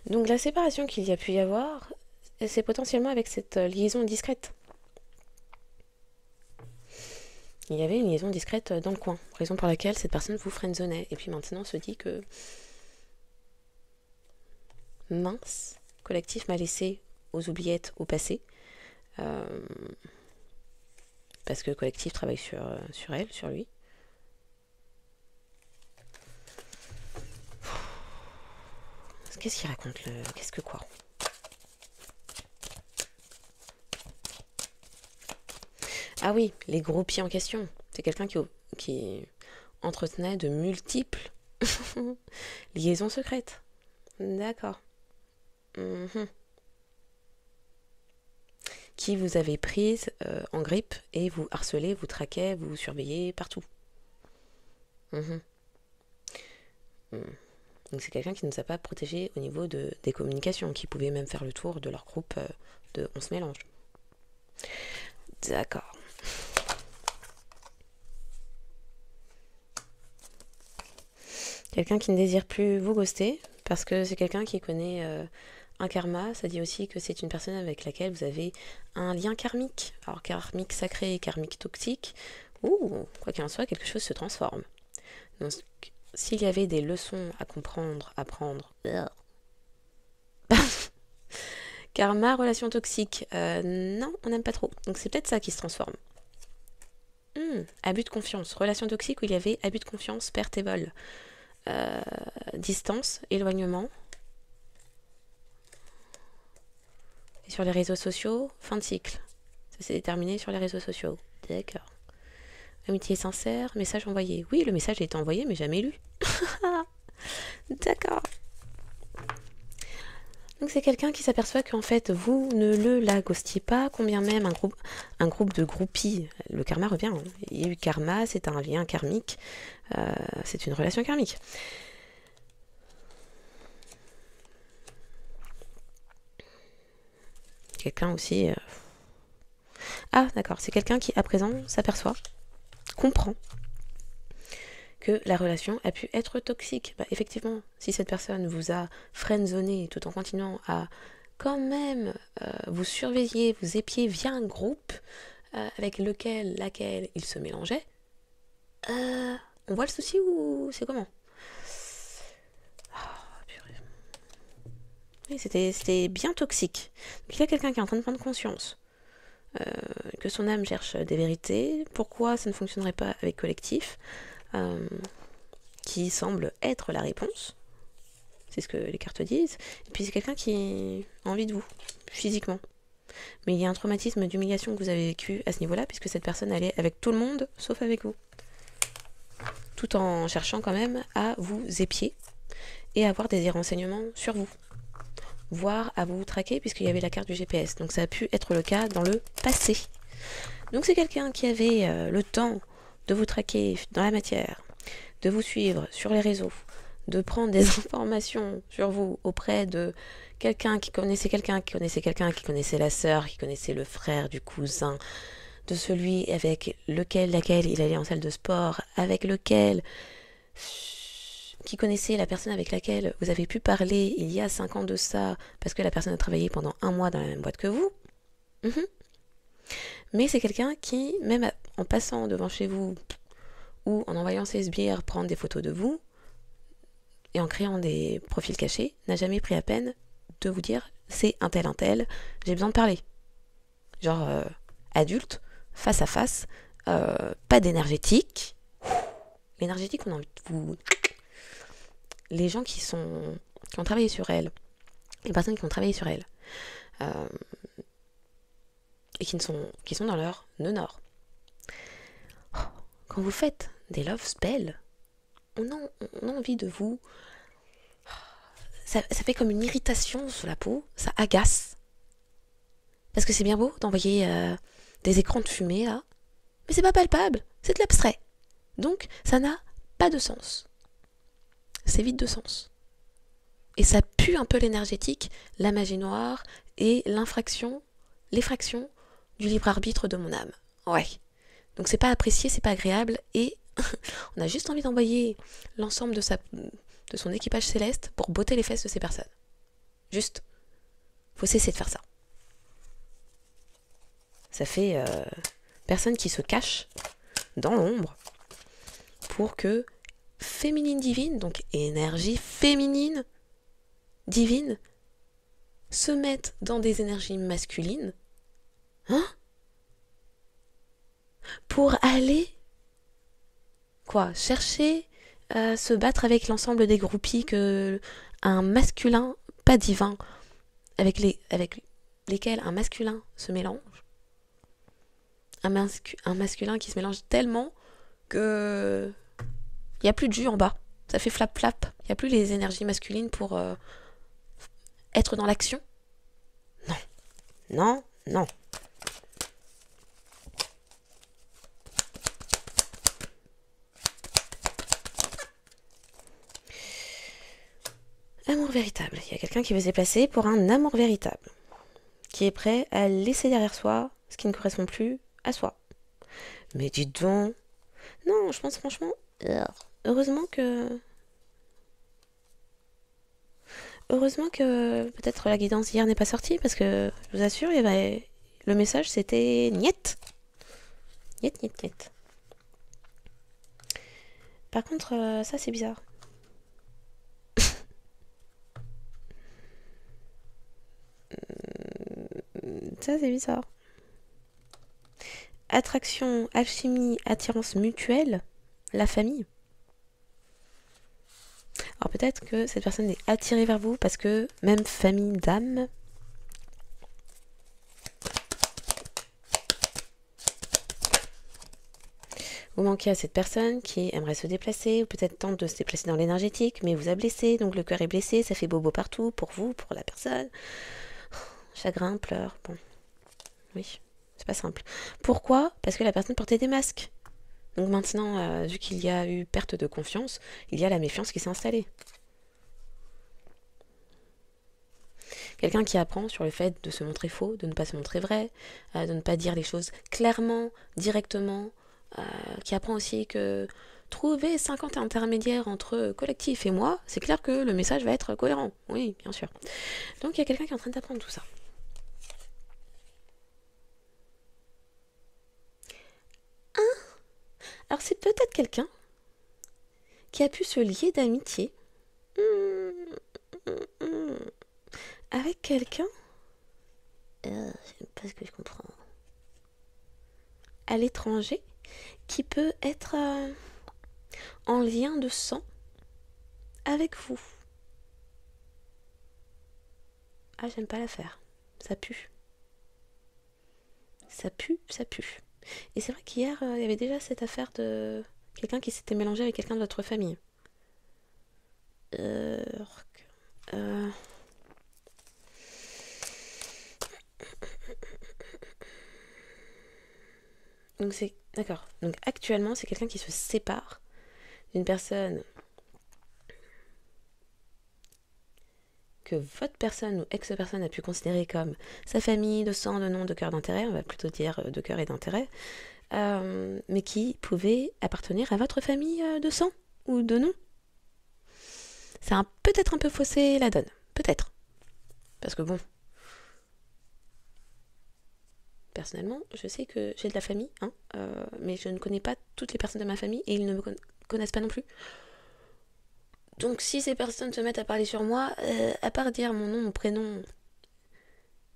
Donc la séparation qu'il y a pu y avoir, c'est potentiellement avec cette liaison discrète. Il y avait une liaison discrète dans le coin, raison pour laquelle cette personne vous friendzonait. Et puis maintenant se dit que mince, collectif m'a laissé aux oubliettes au passé. Parce que le collectif travaille sur elle, sur lui. Qu'est-ce qu'il raconte Qu'est-ce que quoi? Ah oui, les gros pieds en question. C'est quelqu'un qui entretenait de multiples liaisons secrètes. D'accord. Mhm. Qui vous avez prise en grippe et vous harcelez, vous traquez, vous surveillez partout. Mhm. Mm. Donc c'est quelqu'un qui ne nous a pas protégés au niveau des communications, qui pouvait même faire le tour de leur groupe de On se mélange. D'accord. Quelqu'un qui ne désire plus vous ghoster, parce que c'est quelqu'un qui connaît un karma. Ça dit aussi que c'est une personne avec laquelle vous avez un lien karmique. Alors karmique sacré et karmique toxique, ou quoi qu'il en soit, quelque chose se transforme. Donc s'il y avait des leçons à comprendre, à prendre... Karma, relation toxique, non, on n'aime pas trop. Donc c'est peut-être ça qui se transforme. Abus de confiance, relation toxique où il y avait abus de confiance, perte et vol. Distance, éloignement. Et sur les réseaux sociaux, fin de cycle. Ça s'est terminé sur les réseaux sociaux. D'accord. Amitié sincère, message envoyé. Oui, le message a été envoyé, mais jamais lu. D'accord. Donc c'est quelqu'un qui s'aperçoit qu'en fait, vous ne la ghostiez pas, combien même un groupe de groupies. Le karma revient. Hein. Il y a eu karma, c'est un lien karmique. C'est une relation karmique. Quelqu'un aussi... Ah, d'accord. C'est quelqu'un qui, à présent, s'aperçoit, comprend que la relation a pu être toxique. Bah, effectivement, si cette personne vous a friendzoné tout en continuant à quand même vous surveiller, vous épier via un groupe avec laquelle il se mélangeait, on voit le souci ou c'est comment? Oui, c'était bien toxique. Donc, il y a quelqu'un qui est en train de prendre conscience que son âme cherche des vérités, pourquoi ça ne fonctionnerait pas avec collectif, qui semble être la réponse. C'est ce que les cartes disent. Et puis c'est quelqu'un qui a envie de vous, physiquement. Mais il y a un traumatisme d'humiliation que vous avez vécu à ce niveau-là, puisque cette personne allait avec tout le monde, sauf avec vous. Tout en cherchant quand même à vous épier et avoir des renseignements sur vous. Voire à vous traquer, puisqu'il y avait la carte du GPS. Donc ça a pu être le cas dans le passé. Donc c'est quelqu'un qui avait le temps de vous traquer dans la matière, de vous suivre sur les réseaux, de prendre des informations sur vous auprès de quelqu'un qui connaissait quelqu'un, qui connaissait quelqu'un, qui connaissait la sœur, qui connaissait le frère du cousin, de celui avec laquelle il allait en salle de sport, avec lequel, qui connaissait la personne avec laquelle vous avez pu parler il y a 5 ans de ça, parce que la personne a travaillé pendant 1 mois dans la même boîte que vous. Mais c'est quelqu'un qui, même en passant devant chez vous, ou en envoyant ses sbires prendre des photos de vous, et en créant des profils cachés, n'a jamais pris la peine de vous dire c'est un tel, j'ai besoin de parler. Genre adulte, face à face, pas d'énergétique. L'énergétique, on a envie de vous... Les gens qui ont travaillé sur elle, les personnes qui ont travaillé sur elle, et qui sont dans leur nœud nord. Quand vous faites des love spells, on a envie de vous... Ça fait comme une irritation sur la peau, ça agace. Parce que c'est bien beau d'envoyer des écrans de fumée, là, mais c'est pas palpable, c'est de l'abstrait. Donc, ça n'a pas de sens. C'est vide de sens. Et ça pue un peu l'énergétique, la magie noire et l'effraction du libre arbitre de mon âme. Ouais. Donc c'est pas apprécié, c'est pas agréable, et on a juste envie d'envoyer l'ensemble de son équipage céleste pour botter les fesses de ces personnes. Juste. Faut cesser de faire ça. Ça fait personne qui se cache dans l'ombre pour que féminine divine, donc énergie féminine divine, se mette dans des énergies masculines, pour aller chercher se battre avec l'ensemble des groupies que un masculin pas divin avec lesquels un masculin se mélange, un masculin qui se mélange tellement que il n'y a plus de jus en bas, ça fait flap flap, il n'y a plus les énergies masculines pour être dans l'action? Non, non, non. Amour véritable. Il y a quelqu'un qui veut se déplacer pour un amour véritable, qui est prêt à laisser derrière soi ce qui ne correspond plus à soi. Mais dites donc, non, je pense franchement, heureusement que peut-être la guidance hier n'est pas sortie, parce que je vous assure, le message c'était niet. Niet, niet, niet. Par contre, ça c'est bizarre. Ça c'est bizarre. Attraction, alchimie, attirance mutuelle, la famille. Alors peut-être que cette personne est attirée vers vous parce que même famille d'âme. Vous manquez à cette personne qui aimerait se déplacer, ou peut-être tente de se déplacer dans l'énergétique, mais vous a blessé, donc le cœur est blessé, ça fait bobo partout, pour vous, pour la personne. Chagrin, pleurs, bon. Oui, c'est pas simple. Pourquoi? Parce que la personne portait des masques. Donc maintenant, vu qu'il y a eu perte de confiance, il y a la méfiance qui s'est installée. Quelqu'un qui apprend sur le fait de se montrer faux, de ne pas se montrer vrai, de ne pas dire les choses clairement, directement, qui apprend aussi que trouver 50 intermédiaires entre collectif et moi, c'est clair que le message va être cohérent. Oui, bien sûr. Donc il y a quelqu'un qui est en train d'apprendre tout ça. Alors c'est peut-être quelqu'un qui a pu se lier d'amitié avec quelqu'un, c'est pas ce que je comprends, à l'étranger, qui peut être en lien de sang avec vous. Ah, j'aime pas l'affaire. Ça pue. Ça pue, ça pue. Et c'est vrai qu'hier, il y avait déjà cette affaire de quelqu'un qui s'était mélangé avec quelqu'un de votre famille. Donc c'est... D'accord. Donc actuellement, c'est quelqu'un qui se sépare d'une personne que votre personne ou ex-personne a pu considérer comme sa famille, de sang, de nom, de cœur, d'intérêt, on va plutôt dire de cœur et d'intérêt, mais qui pouvait appartenir à votre famille de sang ou de nom. Ça a peut-être un peu faussé la donne. Peut-être. Parce que bon, personnellement, je sais que j'ai de la famille, hein, mais je ne connais pas toutes les personnes de ma famille et ils ne me connaissent pas non plus. Donc si ces personnes se mettent à parler sur moi, à part dire mon nom, mon prénom,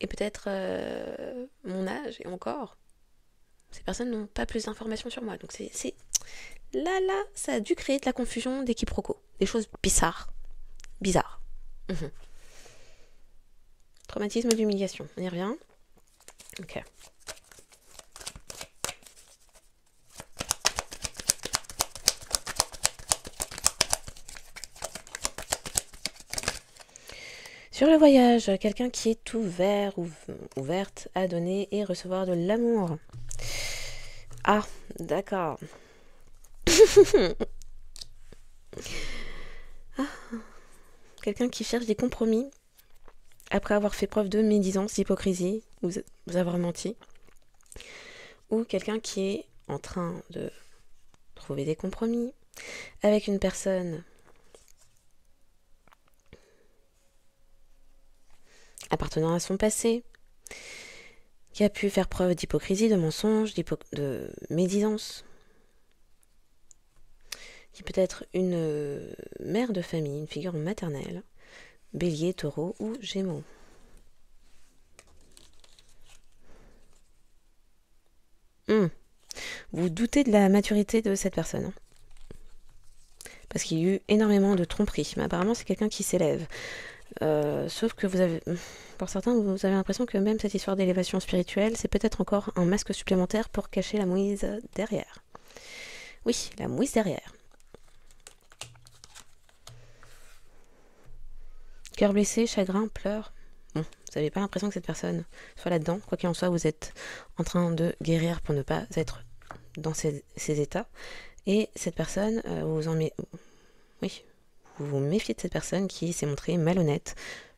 et peut-être mon âge, et encore, ces personnes n'ont pas plus d'informations sur moi. Donc c'est... Là, ça a dû créer de la confusion, des quiproquos, des choses bizarres. Bizarres. Traumatisme d'humiliation, on y revient. Ok. Sur le voyage, quelqu'un qui est ouvert ou ouverte à donner et recevoir de l'amour. Ah, d'accord. Quelqu'un qui cherche des compromis après avoir fait preuve de médisance, d'hypocrisie, ou vous avoir menti. Ou quelqu'un qui est en train de trouver des compromis avec une personne appartenant à son passé, qui a pu faire preuve d'hypocrisie, de mensonge, de médisance, qui peut être une mère de famille, une figure maternelle, bélier, taureau ou gémeaux. Vous doutez de la maturité de cette personne, hein, parce qu'il y a eu énormément de tromperies, mais apparemment c'est quelqu'un qui s'élève. Sauf que vous avez, pour certains, vous avez l'impression que même cette histoire d'élévation spirituelle, c'est peut-être encore un masque supplémentaire pour cacher la mouise derrière. Oui, la mouise derrière. Cœur blessé, chagrin, pleurs. Bon, vous n'avez pas l'impression que cette personne soit là-dedans. Quoi qu'il en soit, vous êtes en train de guérir pour ne pas être dans ces états. Et cette personne, oui, vous vous méfiez de cette personne qui s'est montrée malhonnête,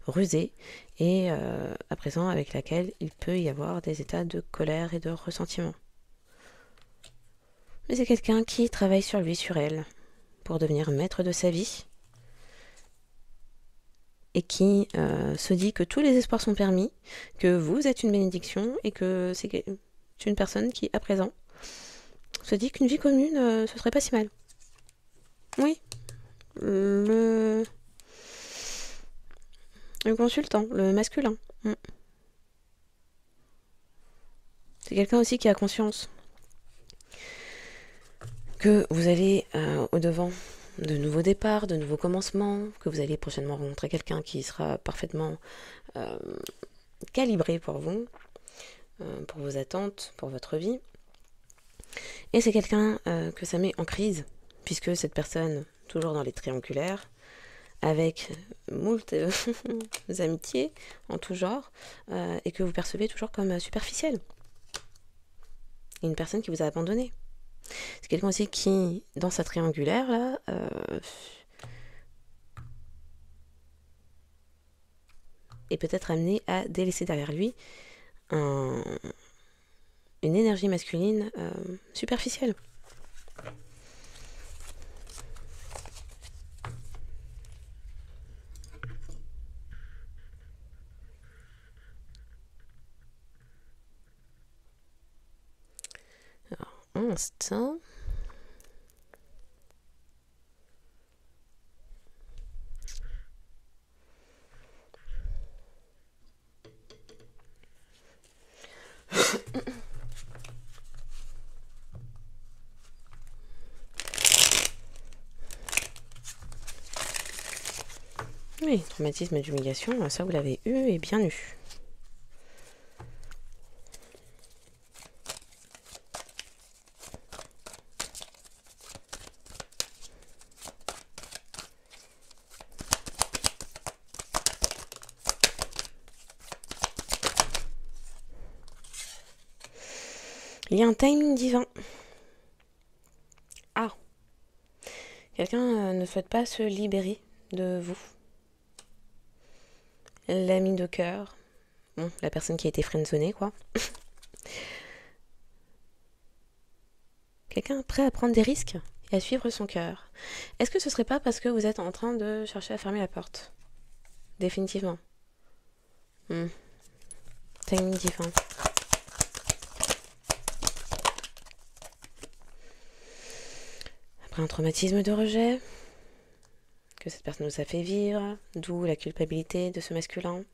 rusée, et à présent avec laquelle il peut y avoir des états de colère et de ressentiment. Mais c'est quelqu'un qui travaille sur lui, sur elle, pour devenir maître de sa vie, et qui se dit que tous les espoirs sont permis, que vous êtes une bénédiction, et que c'est une personne qui, à présent, se dit qu'une vie commune, ce serait pas si mal. Oui. Le consultant, le masculin. C'est quelqu'un aussi qui a conscience que vous allez au-devant de nouveaux départs, de nouveaux commencements, que vous allez prochainement rencontrer quelqu'un qui sera parfaitement calibré pour vous, pour vos attentes, pour votre vie. Et c'est quelqu'un que ça met en crise, puisque cette personne, toujours dans les triangulaires, avec moult amitiés en tout genre, et que vous percevez toujours comme superficielle. Une personne qui vous a abandonné. C'est quelqu'un aussi qui, dans sa triangulaire, là, est peut-être amené à délaisser derrière lui une énergie masculine superficielle. Alors, un instant. Oui, traumatisme et d'humiliation, ça vous l'avez eu et bien eu. Il y a un timing divin. Ah. Quelqu'un ne souhaite pas se libérer de vous. L'ami de cœur. Bon, la personne qui a été friendzonée, quoi. Quelqu'un prêt à prendre des risques et à suivre son cœur. Est-ce que ce serait pas parce que vous êtes en train de chercher à fermer la porte? Définitivement. Timing divin. Après un traumatisme de rejet que cette personne nous a fait vivre, d'où la culpabilité de ce masculin.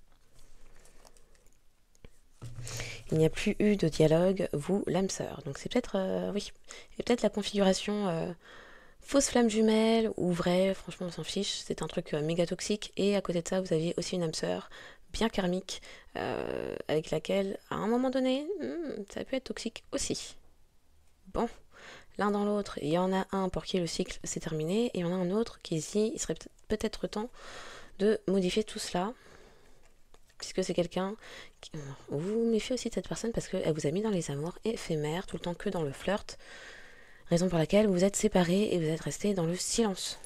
Il n'y a plus eu de dialogue, vous, l'âme sœur. Donc c'est peut-être, oui, et peut-être la configuration fausse flamme jumelle ou vraie, franchement on s'en fiche, c'est un truc méga toxique. Et à côté de ça, vous aviez aussi une âme sœur bien karmique, avec laquelle, à un moment donné, ça peut être toxique aussi. Bon, l'un dans l'autre, il y en a un pour qui le cycle s'est terminé, et il y en a un autre qui dit, il serait peut-être temps de modifier tout cela, puisque c'est quelqu'un, vous vous méfiez aussi de cette personne parce qu'elle vous a mis dans les amours éphémères, tout le temps que dans le flirt, raison pour laquelle vous vous êtes séparés et vous êtes restés dans le silence.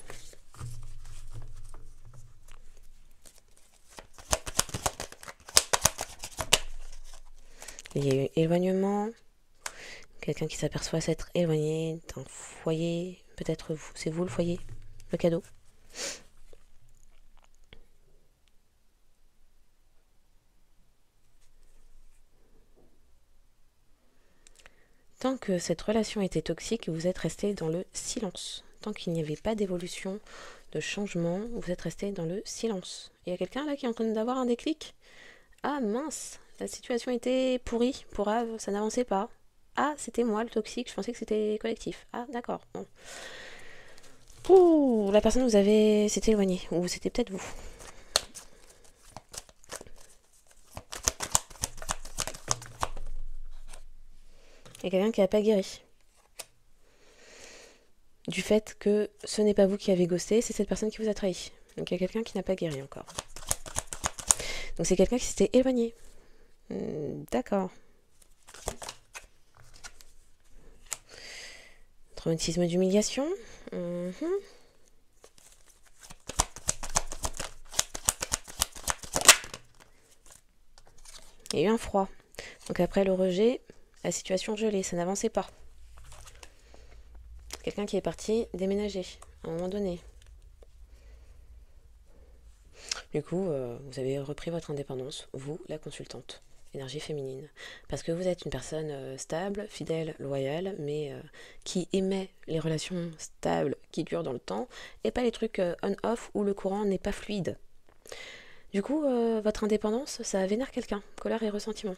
Il y a eu éloignement, quelqu'un qui s'aperçoit s'être éloigné d'un foyer, peut-être c'est vous le foyer, le cadeau. Tant que cette relation était toxique, vous êtes resté dans le silence. Tant qu'il n'y avait pas d'évolution, de changement, vous êtes resté dans le silence. Il y a quelqu'un là qui est en train d'avoir un déclic? Ah mince, la situation était pourrie, pourrave, ça n'avançait pas. Ah, c'était moi le toxique, je pensais que c'était collectif. Ah, d'accord. Bon. Ouh, la personne vous avait s'était éloignée, ou c'était peut-être vous. Il y a quelqu'un qui n'a pas guéri. Du fait que ce n'est pas vous qui avez ghosté, c'est cette personne qui vous a trahi. Donc il y a quelqu'un qui n'a pas guéri encore. Donc c'est quelqu'un qui s'était éloigné. D'accord. Traumatisme d'humiliation. Il y a eu un froid. Donc après le rejet, la situation gelée, ça n'avançait pas. Quelqu'un qui est parti déménager à un moment donné. Du coup, vous avez repris votre indépendance, vous, la consultante, énergie féminine. Parce que vous êtes une personne stable, fidèle, loyale, mais qui émet les relations stables qui durent dans le temps, et pas les trucs on-off où le courant n'est pas fluide. Du coup, votre indépendance, ça vénère quelqu'un, colère et ressentiment.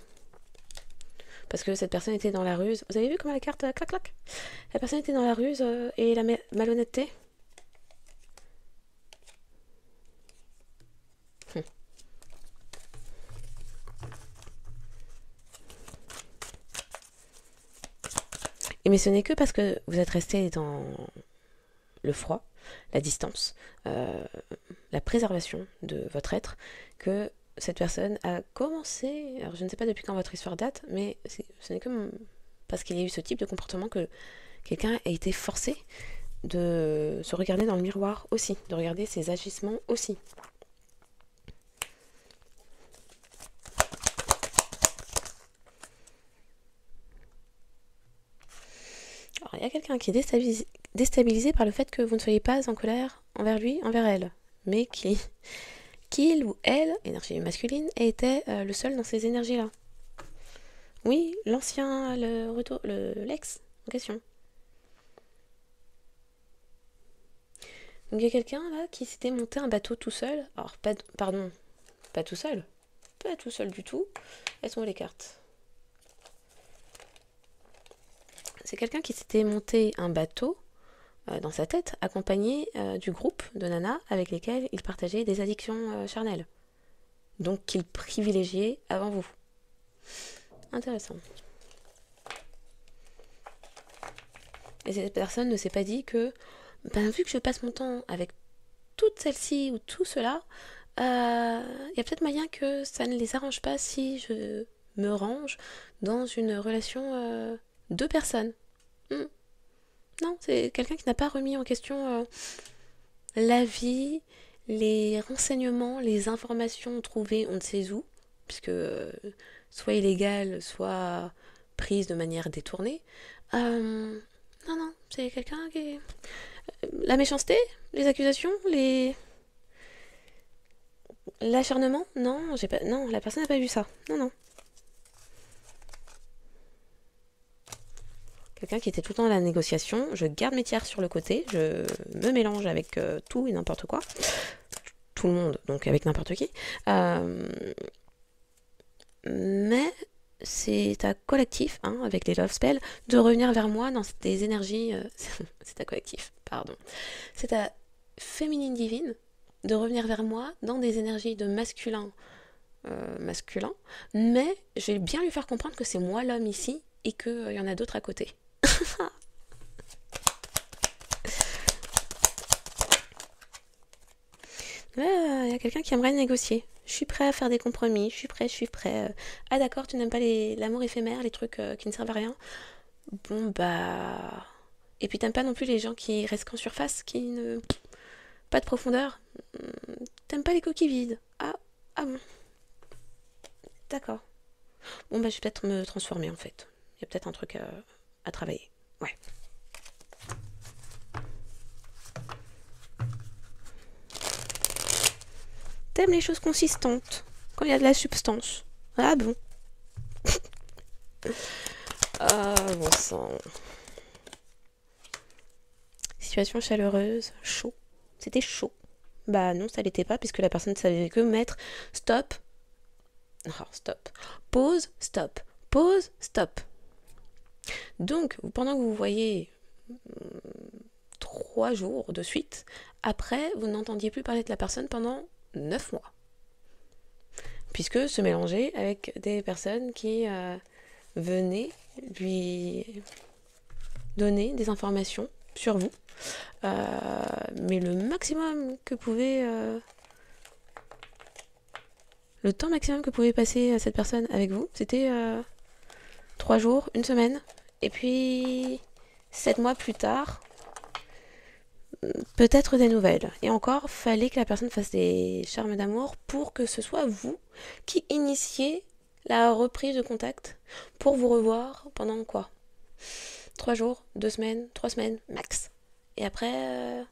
Parce que cette personne était dans la ruse. Vous avez vu comment la carte clac clac? La personne était dans la ruse et la malhonnêteté. Et mais ce n'est que parce que vous êtes resté dans le froid, la distance, la préservation de votre être, que cette personne a commencé, alors je ne sais pas depuis quand votre histoire date, mais ce n'est que parce qu'il y a eu ce type de comportement que quelqu'un a été forcé de se regarder dans le miroir aussi, de regarder ses agissements aussi. Alors, il y a quelqu'un qui est déstabilisé par le fait que vous ne soyez pas en colère envers lui, envers elle, mais qu'il ou elle, énergie masculine, était le seul dans ces énergies-là. Oui, l'ancien, l'ex en question. Donc il y a quelqu'un là qui s'était monté un bateau tout seul. Alors, pardon, pas tout seul. Pas tout seul du tout. Elles sont où les cartes? C'est quelqu'un qui s'était monté un bateau dans sa tête, accompagné du groupe de nanas avec lesquels il partageait des addictions charnelles. Donc qu'il privilégiait avant vous. Intéressant. Et cette personne ne s'est pas dit que, vu que je passe mon temps avec toutes celles-ci ou tout cela, il y a peut-être moyen que ça ne les arrange pas si je me range dans une relation de personnes. Non, c'est quelqu'un qui n'a pas remis en question la vie, les renseignements, les informations trouvées on ne sait où, puisque soit illégales, soit prises de manière détournée. Non, c'est quelqu'un qui... La méchanceté, les accusations, l'acharnement, non, non, la personne n'a pas vu ça. Non. Quelqu'un qui était tout le temps à la négociation, je garde mes tiers sur le côté, je me mélange avec tout et n'importe quoi. Tout le monde, donc avec n'importe qui. Mais c'est à collectif, avec les love spells, de revenir vers moi dans des énergies... c'est à collectif, pardon. C'est à féminine divine de revenir vers moi dans des énergies de masculin, mais je vais bien lui faire comprendre que c'est moi l'homme ici et qu'il y en a d'autres à côté. Il y a quelqu'un qui aimerait négocier. Je suis prêt à faire des compromis, je suis prêt. Ah d'accord, tu n'aimes pas l'amour éphémère, les trucs qui ne servent à rien. Bon bah... Et puis t'aimes pas non plus les gens qui restent qu'en surface, qui ne... Pas de profondeur. T'aimes pas les coquilles vides. Ah bon. D'accord. Bon bah je vais peut-être me transformer en fait. Il y a peut-être un truc à travailler. Ouais. T'aimes les choses consistantes, quand il y a de la substance. Ah bon. Ah bon sang. Situation chaleureuse, chaud. C'était chaud. Bah non, ça l'était pas, puisque la personne ne savait que mettre stop. Oh, stop. Pause, stop. Pause, stop. Donc, pendant que vous voyez 3 jours de suite, après, vous n'entendiez plus parler de la personne pendant 9 mois. Puisque se mélanger avec des personnes qui venaient lui donner des informations sur vous. Mais le maximum que pouvait Le temps maximum que pouvait passer cette personne avec vous, c'était 3 jours, 1 semaine. Et puis 7 mois plus tard, peut-être des nouvelles. Et encore, fallait que la personne fasse des charmes d'amour pour que ce soit vous qui initiez la reprise de contact pour vous revoir pendant quoi 3 jours, 2 semaines, 3 semaines, max. Et après,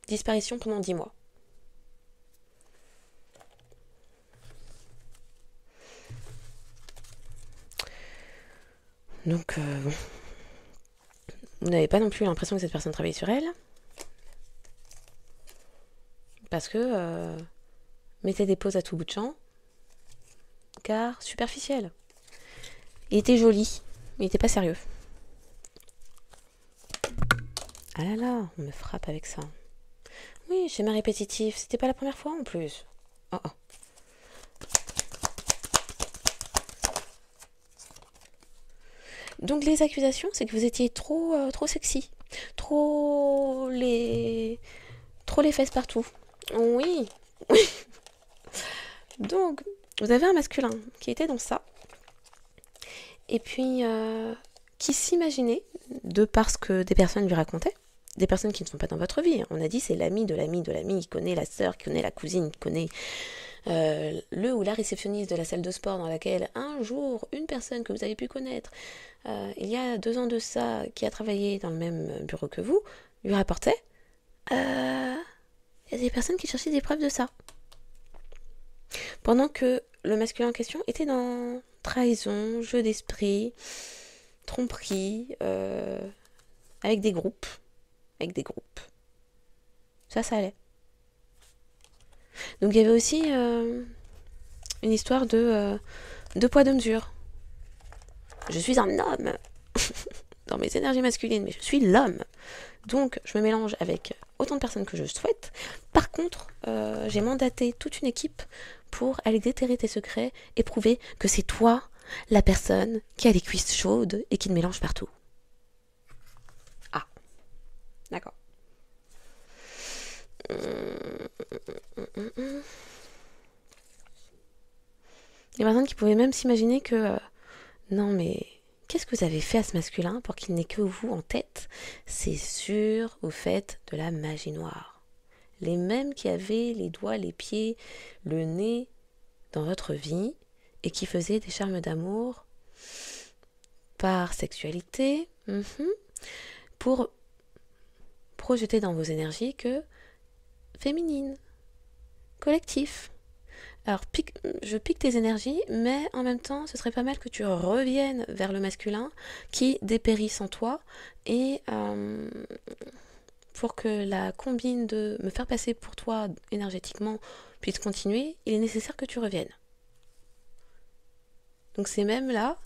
disparition pendant 10 mois. Donc, bon. Vous n'avez pas non plus l'impression que cette personne travaille sur elle. Parce que mettez des pauses à tout bout de champ. Car superficiel. Il était joli, mais il n'était pas sérieux. Ah là là, on me frappe avec ça. Oui, schéma répétitif, c'était pas la première fois en plus. Oh oh. Donc les accusations, c'est que vous étiez trop sexy. Trop les fesses partout. Oui. Donc, vous avez un masculin qui était dans ça. Et puis, qui s'imaginait, de par ce que des personnes lui racontaient, des personnes qui ne sont pas dans votre vie. On a dit c'est l'ami de l'ami de l'ami, qui connaît la sœur, qui connaît la cousine, qui connaît le ou la réceptionniste de la salle de sport dans laquelle un jour, une personne que vous avez pu connaître, il y a 2 ans de ça, qui a travaillé dans le même bureau que vous, lui rapportait, il y a des personnes qui cherchaient des preuves de ça. Pendant que le masculin en question était dans trahison, jeu d'esprit, tromperie, avec des groupes. Ça allait. Donc il y avait aussi une histoire de 2 poids 2 mesures. Je suis un homme dans mes énergies masculines, mais je suis l'homme. Donc je me mélange avec autant de personnes que je souhaite. Par contre, j'ai mandaté toute une équipe pour aller déterrer tes secrets et prouver que c'est toi, la personne qui a les cuisses chaudes et qui te mélange partout. Ah, d'accord. Il y a personnes qui pouvaient même s'imaginer que non mais qu'est-ce que vous avez fait à ce masculin pour qu'il n'ait que vous en tête? C'est sûr, vous faites de la magie noire. Les mêmes qui avaient les doigts, les pieds, le nez dans votre vie et qui faisaient des charmes d'amour par sexualité pour projeter dans vos énergies que féminine, collectif. Alors, je pique tes énergies, mais en même temps, ce serait pas mal que tu reviennes vers le masculin qui dépérit sans toi et pour que la combine de me faire passer pour toi énergétiquement puisse continuer, il est nécessaire que tu reviennes. Donc ces mêmes-là,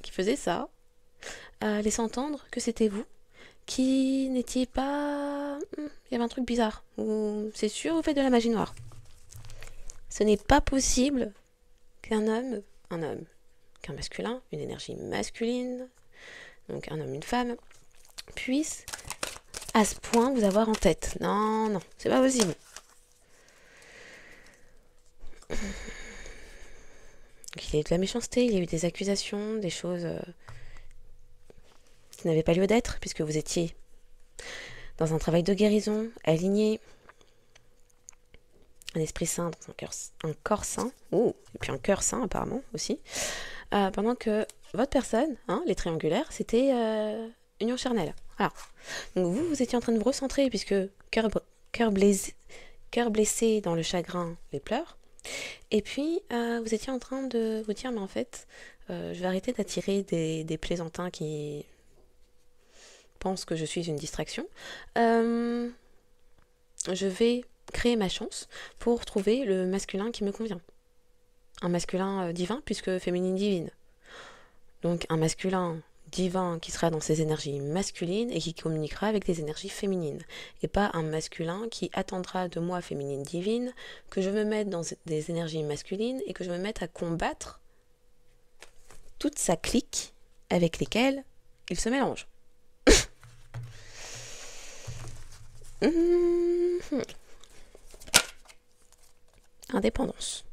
qui faisaient ça, laissent entendre que c'était vous, qui n'étiez pas... Il y avait un truc bizarre. C'est sûr, vous faites de la magie noire. Ce n'est pas possible qu'un masculin, une énergie masculine, donc un homme, une femme, puisse à ce point vous avoir en tête. Non, c'est pas possible. Il y a eu de la méchanceté, il y a eu des accusations, des choses qui n'avaient pas lieu d'être, puisque vous étiez dans un travail de guérison, aligné, un esprit sain dans un corps sain, et puis un cœur sain apparemment aussi, pendant que votre personne, les triangulaires, c'était union charnelle. Alors, donc vous étiez en train de vous recentrer, puisque cœur blessé dans le chagrin, les pleurs, et puis vous étiez en train de vous dire, mais en fait, je vais arrêter d'attirer des plaisantins qui pensent que je suis une distraction. Je vais créer ma chance pour trouver le masculin qui me convient. Un masculin divin, puisque féminine divine. Donc un masculin divin qui sera dans ses énergies masculines et qui communiquera avec des énergies féminines. Et pas un masculin qui attendra de moi, féminine divine, que je me mette dans des énergies masculines et que je me mette à combattre toute sa clique avec lesquelles il se mélange. Indépendance.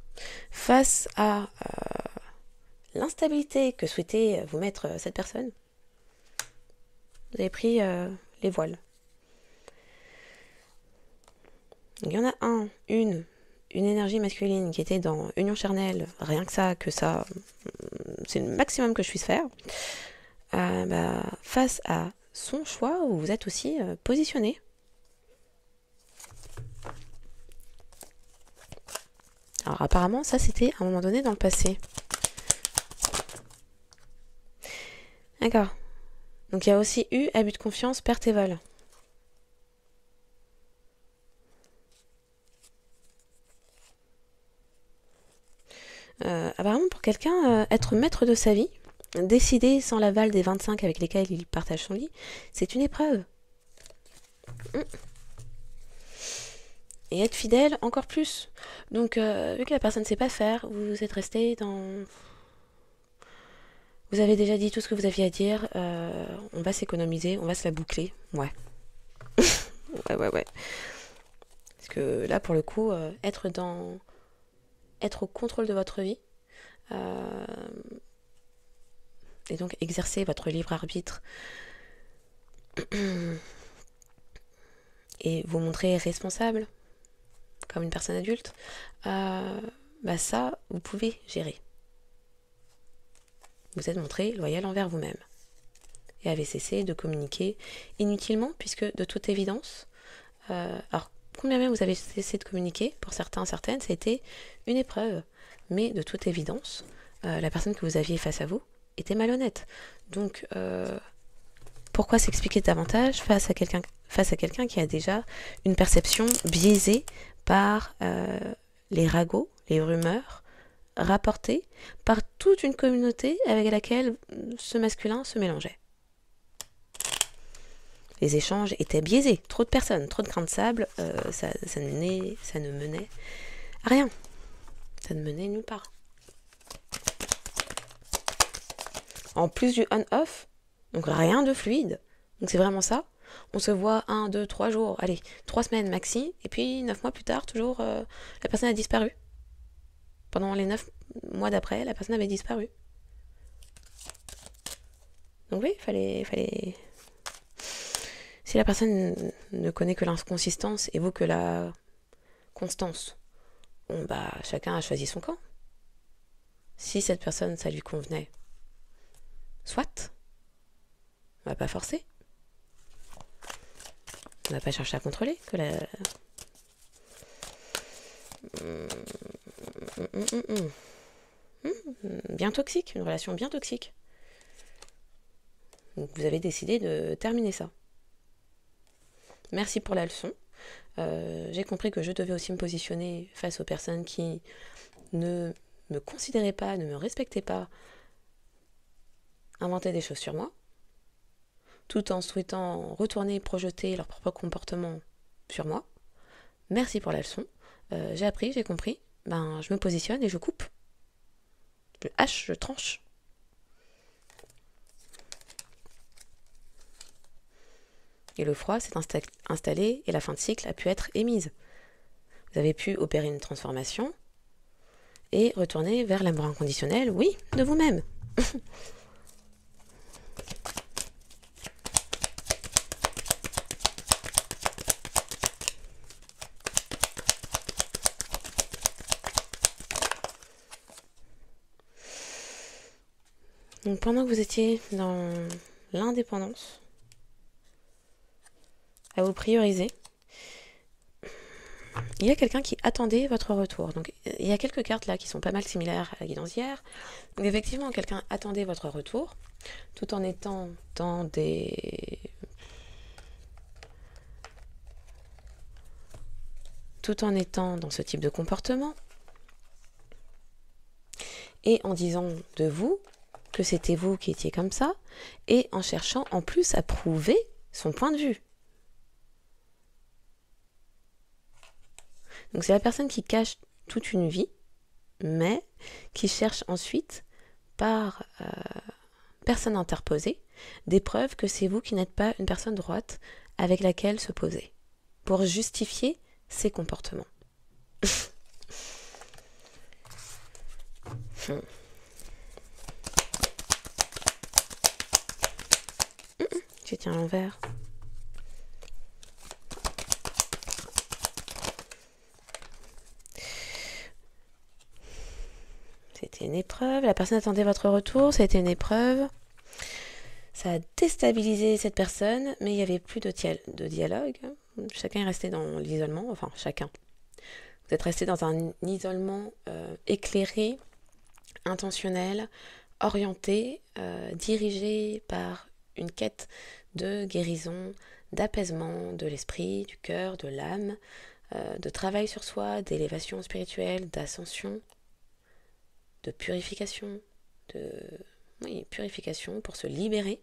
Face à l'instabilité que souhaitait vous mettre cette personne, vous avez pris les voiles. Il y en a une énergie masculine qui était dans union charnelle, rien que ça, c'est le maximum que je puisse faire. Face à son choix, où vous êtes aussi positionné. Alors apparemment, ça c'était à un moment donné dans le passé. D'accord. Donc il y a aussi eu abus de confiance, perte et vol. Apparemment pour quelqu'un, être maître de sa vie, décider sans l'aval des 25 avec lesquels il partage son lit, c'est une épreuve. Et être fidèle, encore plus. Donc, vu que la personne ne sait pas faire, vous êtes resté dans... Vous avez déjà dit tout ce que vous aviez à dire, on va s'économiser, on va se la boucler. Ouais. ouais. Parce que là, pour le coup, être au contrôle de votre vie, et donc exercer votre libre arbitre, et vous montrer responsable, comme une personne adulte, ça, vous pouvez gérer. Vous êtes montré loyal envers vous-même. Et avez cessé de communiquer inutilement, puisque de toute évidence, alors combien même vous avez cessé de communiquer, pour certains, certaines, c'était une épreuve. Mais de toute évidence, la personne que vous aviez face à vous était malhonnête. Donc, pourquoi s'expliquer davantage face à quelqu'un qui a déjà une perception biaisée par les ragots, les rumeurs, rapportées par toute une communauté avec laquelle ce masculin se mélangeait. Les échanges étaient biaisés, trop de personnes, trop de grains de sable, ça ne menait à rien. Ça ne menait nulle part. En plus du on-off, donc rien de fluide. Donc c'est vraiment ça. On se voit 1, 2, 3 jours, allez, 3 semaines maxi, et puis 9 mois plus tard, toujours, la personne a disparu. Pendant les 9 mois d'après, la personne avait disparu. Donc oui, il fallait... Si la personne ne connaît que l'inconsistance et vous que la constance, chacun a choisi son camp. Si cette personne, ça lui convenait, soit, on va pas forcer. On va pas chercher à contrôler. Bien toxique, une relation bien toxique. Donc vous avez décidé de terminer ça. Merci pour la leçon. J'ai compris que je devais aussi me positionner face aux personnes qui ne me considéraient pas, ne me respectaient pas, inventaient des choses sur moi, tout en souhaitant retourner projeter leur propre comportement sur moi. Merci pour la leçon. J'ai appris, j'ai compris. Je me positionne et je coupe. Je hache, je tranche. Et le froid s'est installé et la fin de cycle a pu être émise. Vous avez pu opérer une transformation et retourner vers l'amour inconditionnel, oui, de vous-même. Donc pendant que vous étiez dans l'indépendance, à vous prioriser, il y a quelqu'un qui attendait votre retour. Donc il y a quelques cartes là qui sont pas mal similaires à la guidance d'hier. Donc effectivement, quelqu'un attendait votre retour, tout en étant dans ce type de comportement, et en disant de vous que c'était vous qui étiez comme ça, et en cherchant en plus à prouver son point de vue. Donc c'est la personne qui cache toute une vie, mais qui cherche ensuite, par personne interposée, des preuves que c'est vous qui n'êtes pas une personne droite avec laquelle se poser, pour justifier ses comportements. Je tiens à l'envers. C'était une épreuve. La personne attendait votre retour. Ça a été une épreuve. Ça a déstabilisé cette personne, mais il n'y avait plus de dialogue. Chacun est resté dans l'isolement. Enfin, chacun. Vous êtes resté dans un isolement éclairé, intentionnel, orienté, dirigé par une quête de guérison, d'apaisement de l'esprit, du cœur, de l'âme, de travail sur soi, d'élévation spirituelle, d'ascension, de purification, purification pour se libérer,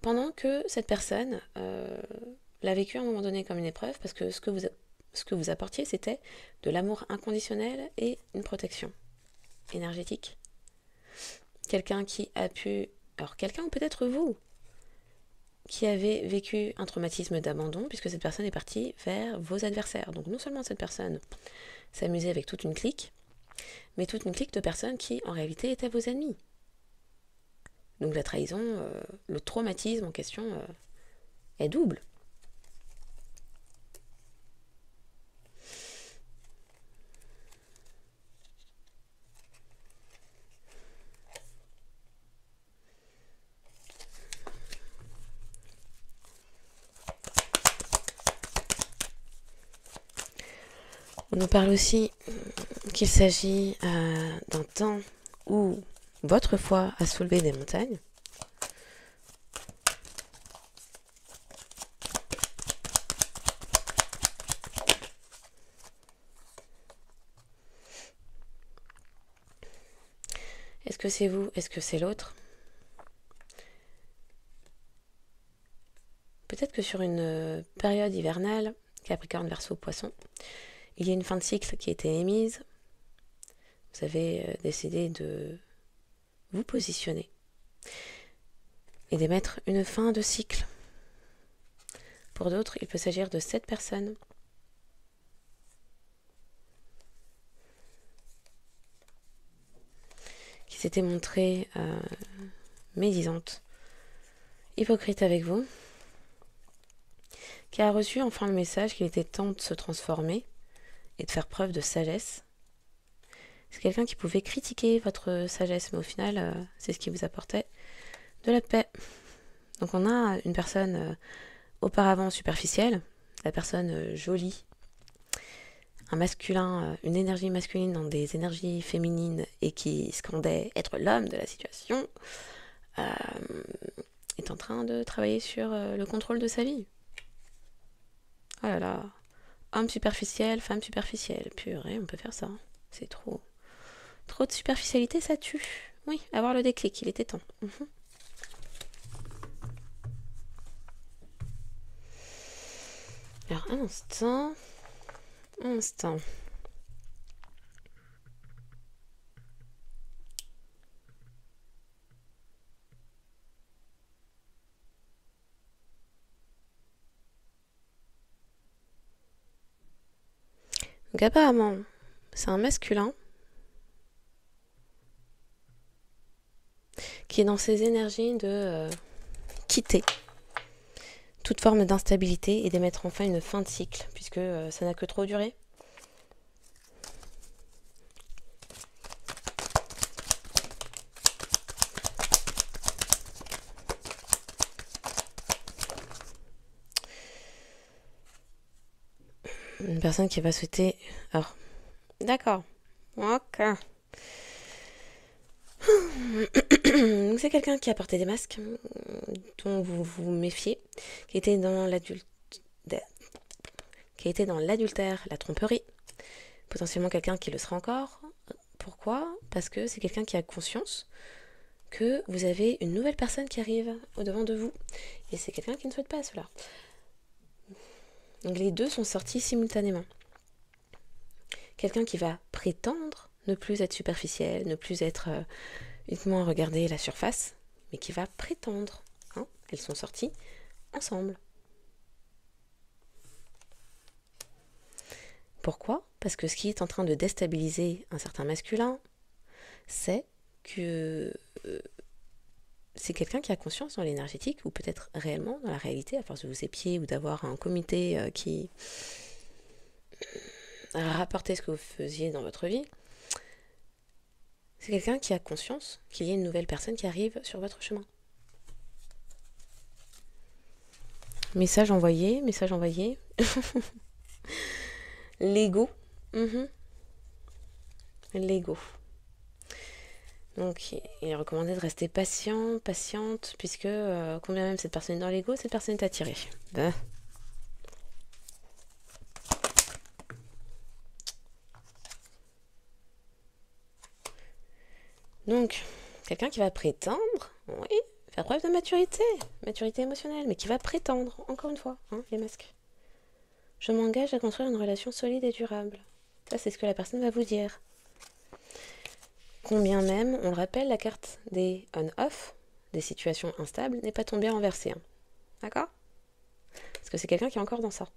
pendant que cette personne l'a vécu à un moment donné comme une épreuve, parce que ce que vous apportiez, c'était de l'amour inconditionnel et une protection énergétique. Quelqu'un qui a pu... Alors quelqu'un ou peut-être vous, qui avez vécu un traumatisme d'abandon, puisque cette personne est partie vers vos adversaires. Donc non seulement cette personne s'amusait avec toute une clique, mais toute une clique de personnes qui, en réalité, étaient vos ennemis. Donc la trahison, le traumatisme en question est double. On nous parle aussi qu'il s'agit d'un temps où votre foi a soulevé des montagnes. Est-ce que c'est vous? Est-ce que c'est l'autre? Peut-être que sur une période hivernale, Capricorne, Verseau, Poisson, il y a une fin de cycle qui a été émise. Vous avez décidé de vous positionner et d'émettre une fin de cycle. Pour d'autres, il peut s'agir de 7 personnes qui s'étaient montrées médisantes, hypocrites avec vous, qui a reçu enfin le message qu'il était temps de se transformer et de faire preuve de sagesse. C'est quelqu'un qui pouvait critiquer votre sagesse, mais au final, c'est ce qui vous apportait de la paix. Donc on a une personne auparavant superficielle, la personne jolie, un masculin, une énergie masculine dans des énergies féminines et qui scandait être l'homme de la situation, est en train de travailler sur le contrôle de sa vie. Oh là là, homme superficiel, femme superficielle, purée, on peut faire ça, c'est trop. Trop de superficialité, ça tue. Oui, avoir le déclic, il était temps. Alors, un instant. Donc apparemment, c'est un masculin qui est dans ses énergies de quitter toute forme d'instabilité et d'émettre enfin une fin de cycle, puisque ça n'a que trop duré. Une personne qui va souhaiter... Alors, d'accord. Ok. Donc c'est quelqu'un qui a porté des masques, dont vous vous méfiez, qui était dans l'adultère, la tromperie, potentiellement quelqu'un qui le sera encore. Pourquoi? Parce que c'est quelqu'un qui a conscience que vous avez une nouvelle personne qui arrive au-devant de vous. Et c'est quelqu'un qui ne souhaite pas cela. Donc les deux sont sortis simultanément. Quelqu'un qui va prétendre ne plus être superficiel, ne plus être uniquement regarder la surface, mais qui va prétendre. Hein, elles sont sorties ensemble. Pourquoi? Parce que ce qui est en train de déstabiliser un certain masculin, c'est que c'est quelqu'un qui a conscience dans l'énergétique, ou peut-être réellement dans la réalité, à force de vous épier ou d'avoir un comité qui rapportait ce que vous faisiez dans votre vie. C'est quelqu'un qui a conscience qu'il y a une nouvelle personne qui arrive sur votre chemin. Message envoyé, message envoyé. L'ego. L'ego. Donc, il est recommandé de rester patient, patiente, puisque combien même cette personne est dans l'ego, cette personne est attirée. Ben. Donc, quelqu'un qui va prétendre, oui, faire preuve de maturité émotionnelle, mais qui va prétendre, encore une fois, les masques. Je m'engage à construire une relation solide et durable. Ça, c'est ce que la personne va vous dire. Combien même, on le rappelle, la carte des on-off, des situations instables, n'est pas tombée renversée. D'accord ? Parce que c'est quelqu'un qui est encore dans ça.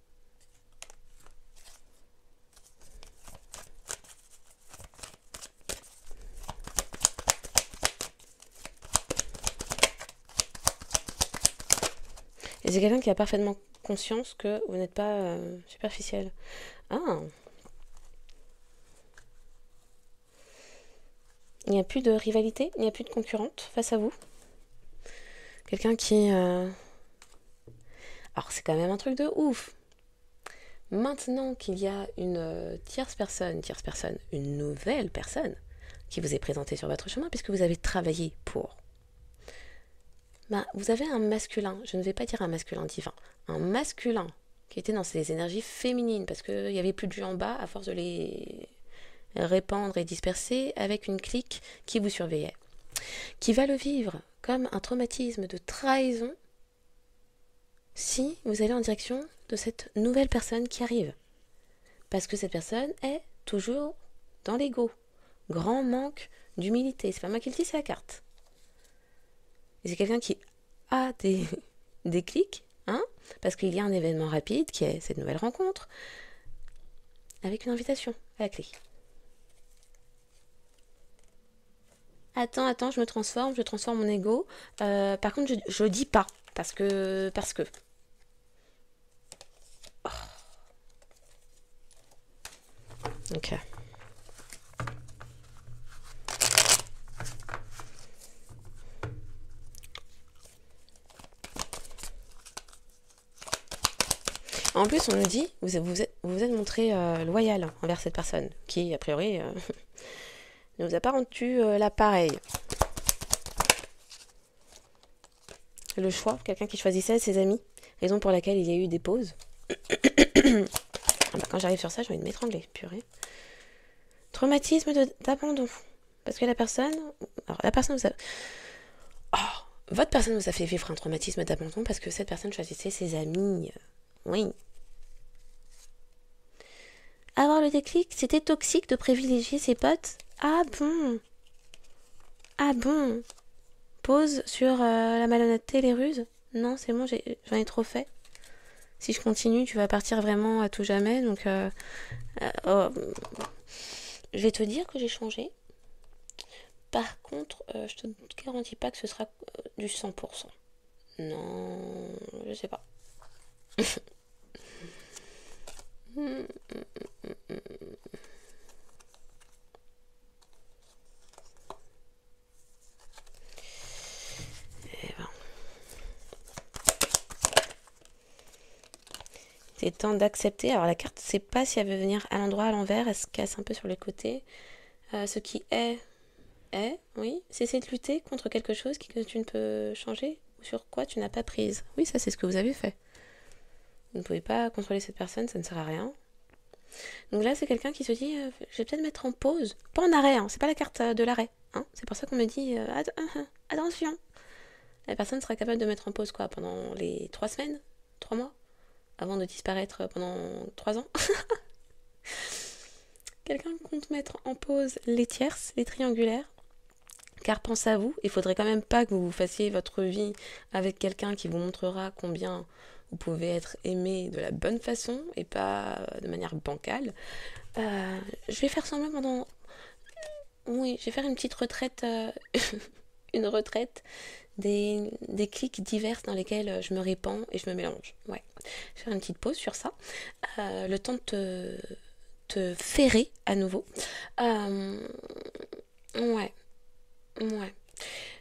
Et c'est quelqu'un qui a parfaitement conscience que vous n'êtes pas superficiel. Ah. Il n'y a plus de rivalité, il n'y a plus de concurrente face à vous. Quelqu'un qui... Alors c'est quand même un truc de ouf. Maintenant qu'il y a une tierce personne, une nouvelle personne qui vous est présentée sur votre chemin, puisque vous avez travaillé pour... vous avez un masculin, je ne vais pas dire un masculin divin, un masculin qui était dans ses énergies féminines, parce qu'il n'y avait plus de jus en bas à force de les répandre et disperser avec une clique qui vous surveillait, qui va le vivre comme un traumatisme de trahison si vous allez en direction de cette nouvelle personne qui arrive. Parce que cette personne est toujours dans l'ego. Grand manque d'humilité. C'est pas moi qui le dis, c'est la carte. Et c'est quelqu'un qui a des clics, parce qu'il y a un événement rapide qui est cette nouvelle rencontre, avec une invitation à la clé. Attends, je transforme mon ego. Par contre, je dis pas, parce que... Oh. Ok. En plus, on nous dit, vous vous êtes montré loyal envers cette personne, qui, a priori, ne vous a pas rendu l'appareil. Le choix, quelqu'un qui choisissait ses amis, raison pour laquelle il y a eu des pauses. Quand j'arrive sur ça, j'ai envie de m'étrangler, purée. Traumatisme d'abandon. Parce que la personne... Alors, la personne vous a... votre personne vous a fait vivre un traumatisme d'abandon parce que cette personne choisissait ses amis. Oui. Avoir le déclic, c'était toxique de privilégier ses potes. Ah bon. Pause sur la malhonnêteté, les ruses. Non, c'est bon, j'en ai trop fait. Si je continue, tu vas partir vraiment à tout jamais. Donc, je vais te dire que j'ai changé. Par contre, je te garantis pas que ce sera du 100%. Non, je sais pas. C'est temps d'accepter. Alors la carte, c'est pas si elle veut venir à l'endroit, à l'envers, elle se casse un peu sur les côtés. Ce qui est, oui. Cesser de lutter contre quelque chose que tu ne peux changer ou sur quoi tu n'as pas prise. Oui, ça c'est ce que vous avez fait. Vous ne pouvez pas contrôler cette personne, ça ne sert à rien. Donc là, c'est quelqu'un qui se dit, je vais peut-être mettre en pause. Pas en arrêt, c'est pas la carte de l'arrêt. C'est pour ça qu'on me dit, attention. La personne sera capable de mettre en pause quoi pendant les 3 semaines, 3 mois, avant de disparaître pendant 3 ans. Quelqu'un compte mettre en pause les tierces, les triangulaires, car pense à vous, il faudrait quand même pas que vous fassiez votre vie avec quelqu'un qui vous montrera combien vous pouvez être aimé de la bonne façon et pas de manière bancale. Je vais faire semblant pendant Oui, je vais faire une petite retraite, une retraite des clics divers dans lesquels je me répands et je me mélange. Ouais. Je vais faire une petite pause sur ça. Le temps de te ferrer à nouveau. Euh, ouais, ouais.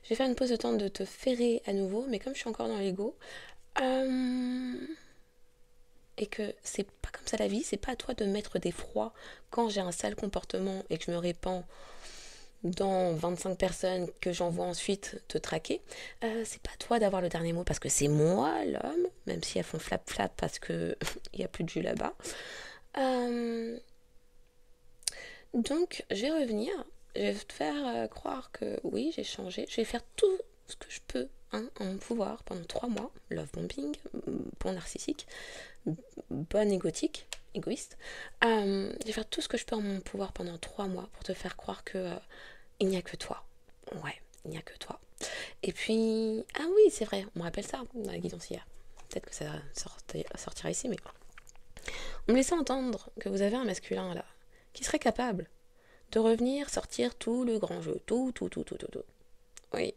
Je vais faire une pause de temps de te ferrer à nouveau, mais comme je suis encore dans l'ego, et que c'est pas comme ça la vie, c'est pas à toi de mettre des froids quand j'ai un sale comportement et que je me répands dans 25 personnes que j'envoie ensuite te traquer, c'est pas à toi d'avoir le dernier mot parce que c'est moi l'homme, même si elles font flap flap parce que il y a plus de jus là-bas. Euh, donc je vais revenir, je vais te faire croire que oui j'ai changé, je vais faire tout ce que je peux hein, en mon pouvoir pendant 3 mois, love bombing, bon narcissique, bon égoïste. Je vais faire tout ce que je peux en mon pouvoir pendant 3 mois pour te faire croire que il n'y a que toi. Ouais, il n'y a que toi. Et puis, ah oui, c'est vrai, on me rappelle ça dans la guidance hier. Peut-être que ça sortira ici, mais on me laissait entendre que vous avez un masculin là, qui serait capable de revenir sortir tout le grand jeu, tout. Oui.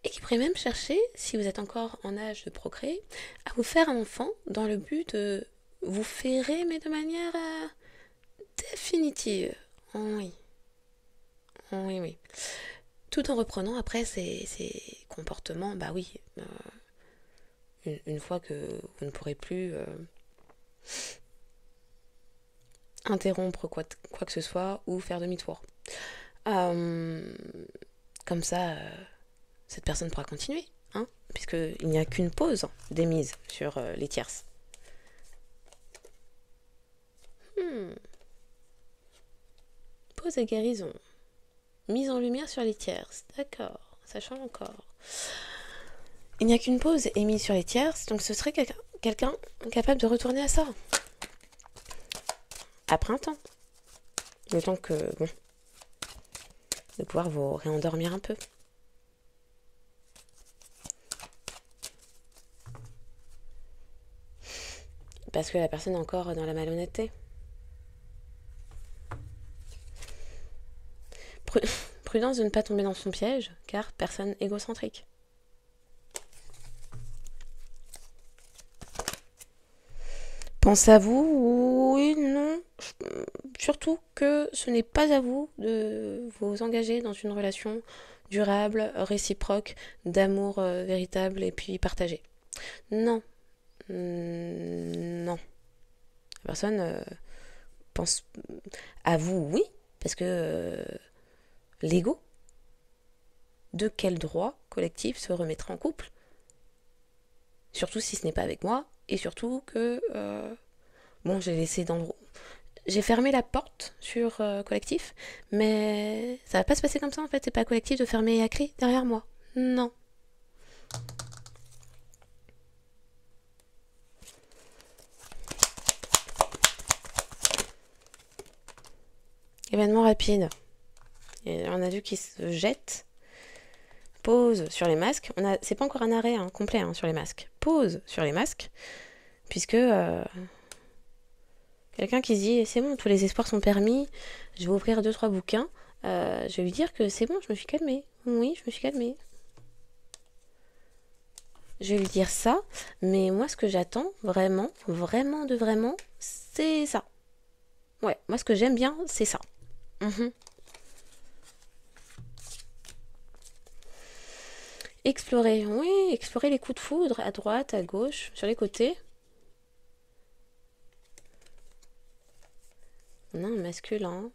Et qui pourrait même chercher, si vous êtes encore en âge de procréer, à vous faire un enfant dans le but de vous ferrer, mais de manière définitive. Oui. Oui. Tout en reprenant après ces comportements, bah oui, une fois que vous ne pourrez plus interrompre quoi que ce soit ou faire demi-tour. Comme ça, cette personne pourra continuer, hein, puisqu'il n'y a qu'une pause d'émise sur les tierces. Pause et guérison. Mise en lumière sur les tierces. D'accord, ça change encore. Il n'y a qu'une pause émise sur les tierces, donc ce serait quelqu'un capable de retourner à ça. Après un temps. Le temps que, bon, de pouvoir vous réendormir un peu. Parce que la personne est encore dans la malhonnêteté. Prudence de ne pas tomber dans son piège, car personne égocentrique. Pensez à vous, oui, non. Surtout que ce n'est pas à vous de vous engager dans une relation durable, réciproque, d'amour véritable et puis partagé. Non. Non. La personne pense à vous, oui, parce que l'ego, de quel droit collectif se remettra en couple? Surtout si ce n'est pas avec moi, et surtout que bon, j'ai fermé la porte sur collectif, mais ça va pas se passer comme ça en fait. C'est pas collectif de fermer à clé derrière moi. Non. Événement rapide. Et on a vu qu'il se jette. Pause sur les masques. C'est pas encore un arrêt complet sur les masques. Pause sur les masques, puisque quelqu'un qui se dit c'est bon, tous les espoirs sont permis, je vais ouvrir 2-3 bouquins, je vais lui dire que c'est bon, je me suis calmée. Oui, je me suis calmée. Je vais lui dire ça, mais moi ce que j'attends vraiment, c'est ça. Ouais, moi ce que j'aime bien, c'est ça. Explorer, oui, explorer les coups de foudre à droite, à gauche, sur les côtés. On a un masculin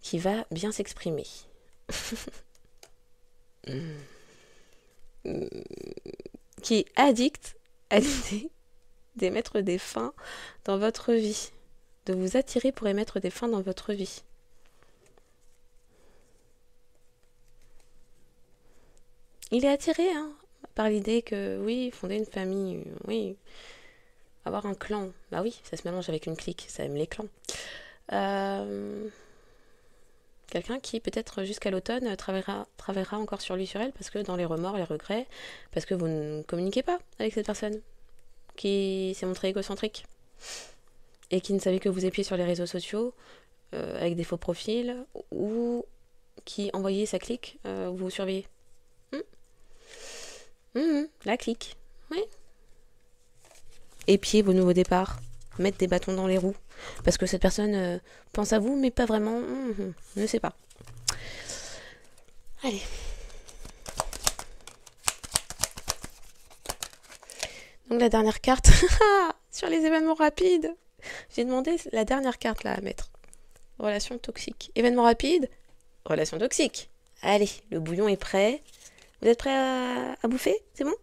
qui va bien s'exprimer. Qui est addict à l'idée d'émettre des fins dans votre vie. De vous attirer pour émettre des fins dans votre vie. Il est attiré par l'idée que, oui, fonder une famille, oui, avoir un clan. Bah oui, ça se mélange avec une clique, ça aime les clans. Quelqu'un qui, peut-être jusqu'à l'automne, travaillera encore sur lui, sur elle, parce que dans les remords, les regrets, parce que vous ne communiquez pas avec cette personne qui s'est montrée égocentrique et qui ne savait que vous épiez sur les réseaux sociaux avec des faux profils ou qui envoyait sa clique, vous surveillez. La clique, oui. Épier vos nouveaux départs, mettre des bâtons dans les roues, parce que cette personne pense à vous, mais pas vraiment, ne sait pas. Allez. Donc la dernière carte, sur les événements rapides, j'ai demandé la dernière carte là à mettre. Relation toxique. Événement rapide, relation toxique. Allez, le bouillon est prêt. Vous êtes prêts à bouffer? C'est bon?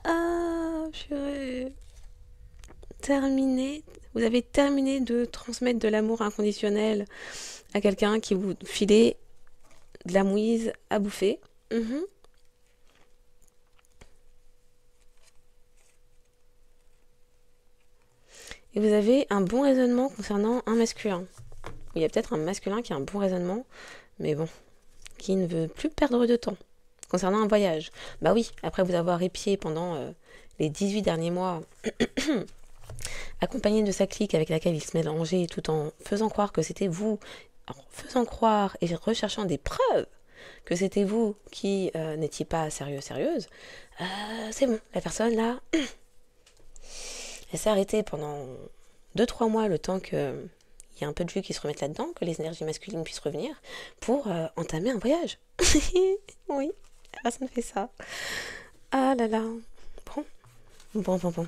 Ah, purée. Terminé. Vous avez terminé de transmettre de l'amour inconditionnel à quelqu'un qui vous filait de la mouise à bouffer. Et vous avez un bon raisonnement concernant un masculin. Il y a peut-être un masculin qui a un bon raisonnement, mais bon, qui ne veut plus perdre de temps. Concernant un voyage. Bah oui, après vous avoir épié pendant les 18 derniers mois, accompagné de sa clique avec laquelle il se mélangeait tout en faisant croire que c'était vous, en faisant croire et recherchant des preuves que c'était vous qui n'étiez pas sérieuse, c'est bon, la personne là, elle s'est arrêtée pendant 2-3 mois le temps que il y a un peu de jus qui se remettent là-dedans, que les énergies masculines puissent revenir pour entamer un voyage. Oui, la personne fait ça. Ah là là. Bon.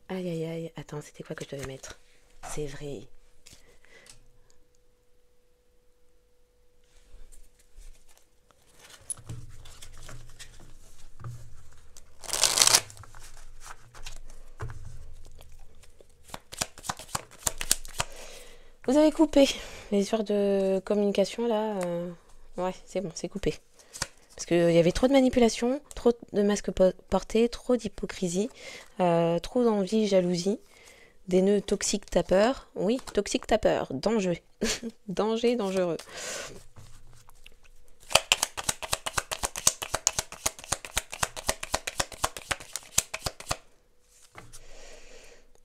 Aïe. Attends, c'était quoi que je devais mettre? C'est vrai. Vous avez coupé les histoires de communication là. Ouais, c'est bon, c'est coupé. Parce qu'il y avait trop de manipulation, trop de masques portés, trop d'hypocrisie, trop d'envie, jalousie, des nœuds toxiques tapeurs. Oui, toxiques tapeurs, dangereux. Dangereux.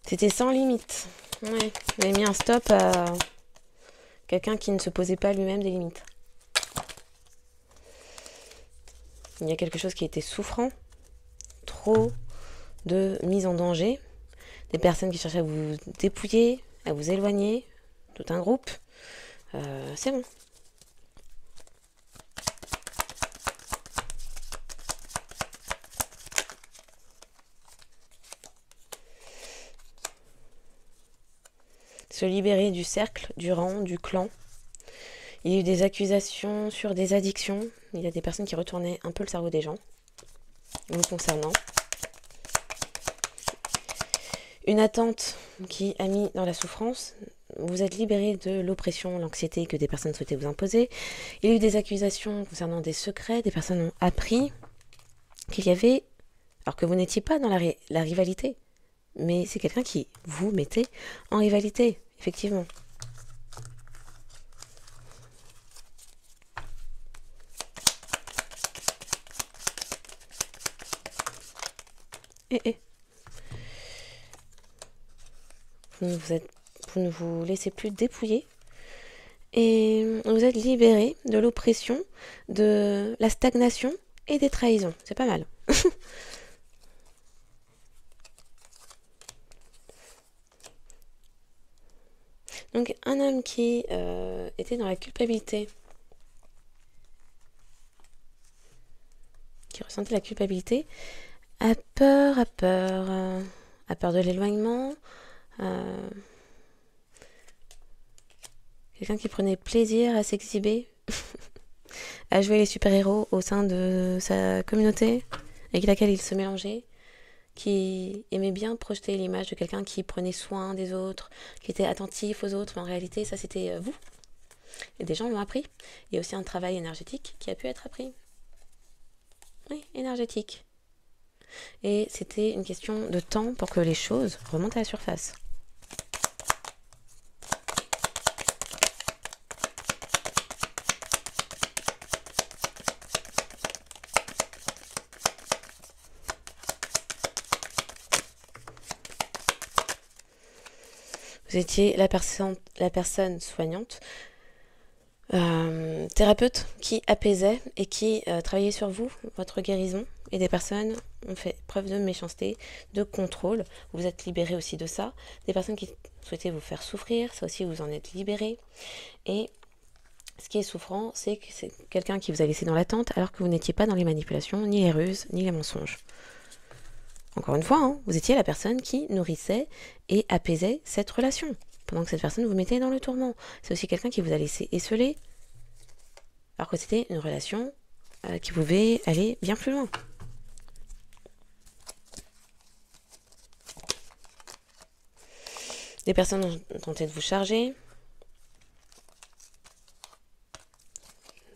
C'était sans limite. Ouais, vous avez mis un stop à quelqu'un qui ne se posait pas lui-même des limites. Il y a quelque chose qui était souffrant, trop de mise en danger, des personnes qui cherchaient à vous dépouiller, à vous éloigner, tout un groupe. C'est bon. Se libérer du cercle, du rang, du clan. Il y a eu des accusations sur des addictions. Il y a des personnes qui retournaient un peu le cerveau des gens, vous concernant. Une attente qui a mis dans la souffrance. Vous êtes libéré de l'oppression, l'anxiété que des personnes souhaitaient vous imposer. Il y a eu des accusations concernant des secrets. Des personnes ont appris qu'il y avait, alors que vous n'étiez pas dans la rivalité, mais c'est quelqu'un qui vous mettait en rivalité, effectivement. Vous ne vous laissez plus dépouiller et vous êtes libéré de l'oppression, de la stagnation et des trahisons. C'est pas mal. Donc un homme qui était dans la culpabilité, qui ressentait la culpabilité, a peur de l'éloignement, quelqu'un qui prenait plaisir à s'exhiber, à jouer les super-héros au sein de sa communauté, avec laquelle il se mélangeait, qui aimait bien projeter l'image de quelqu'un qui prenait soin des autres, qui était attentif aux autres, mais en réalité, ça c'était vous. Et des gens l'ont appris. Il y a aussi un travail énergétique qui a pu être appris. Oui, énergétique. Et c'était une question de temps pour que les choses remontent à la surface. Vous étiez la personne soignante, thérapeute qui apaisait et qui travaillait sur vous, votre guérison. Et des personnes ont fait preuve de méchanceté, de contrôle. Vous êtes libéré aussi de ça. Des personnes qui souhaitaient vous faire souffrir, ça aussi vous en êtes libéré. Et ce qui est souffrant, c'est que c'est quelqu'un qui vous a laissé dans l'attente alors que vous n'étiez pas dans les manipulations, ni les ruses, ni les mensonges. Encore une fois, hein, vous étiez la personne qui nourrissait et apaisait cette relation, pendant que cette personne vous mettait dans le tourment. C'est aussi quelqu'un qui vous a laissé esseler, alors que c'était une relation qui pouvait aller bien plus loin. Des personnes ont tenté de vous charger,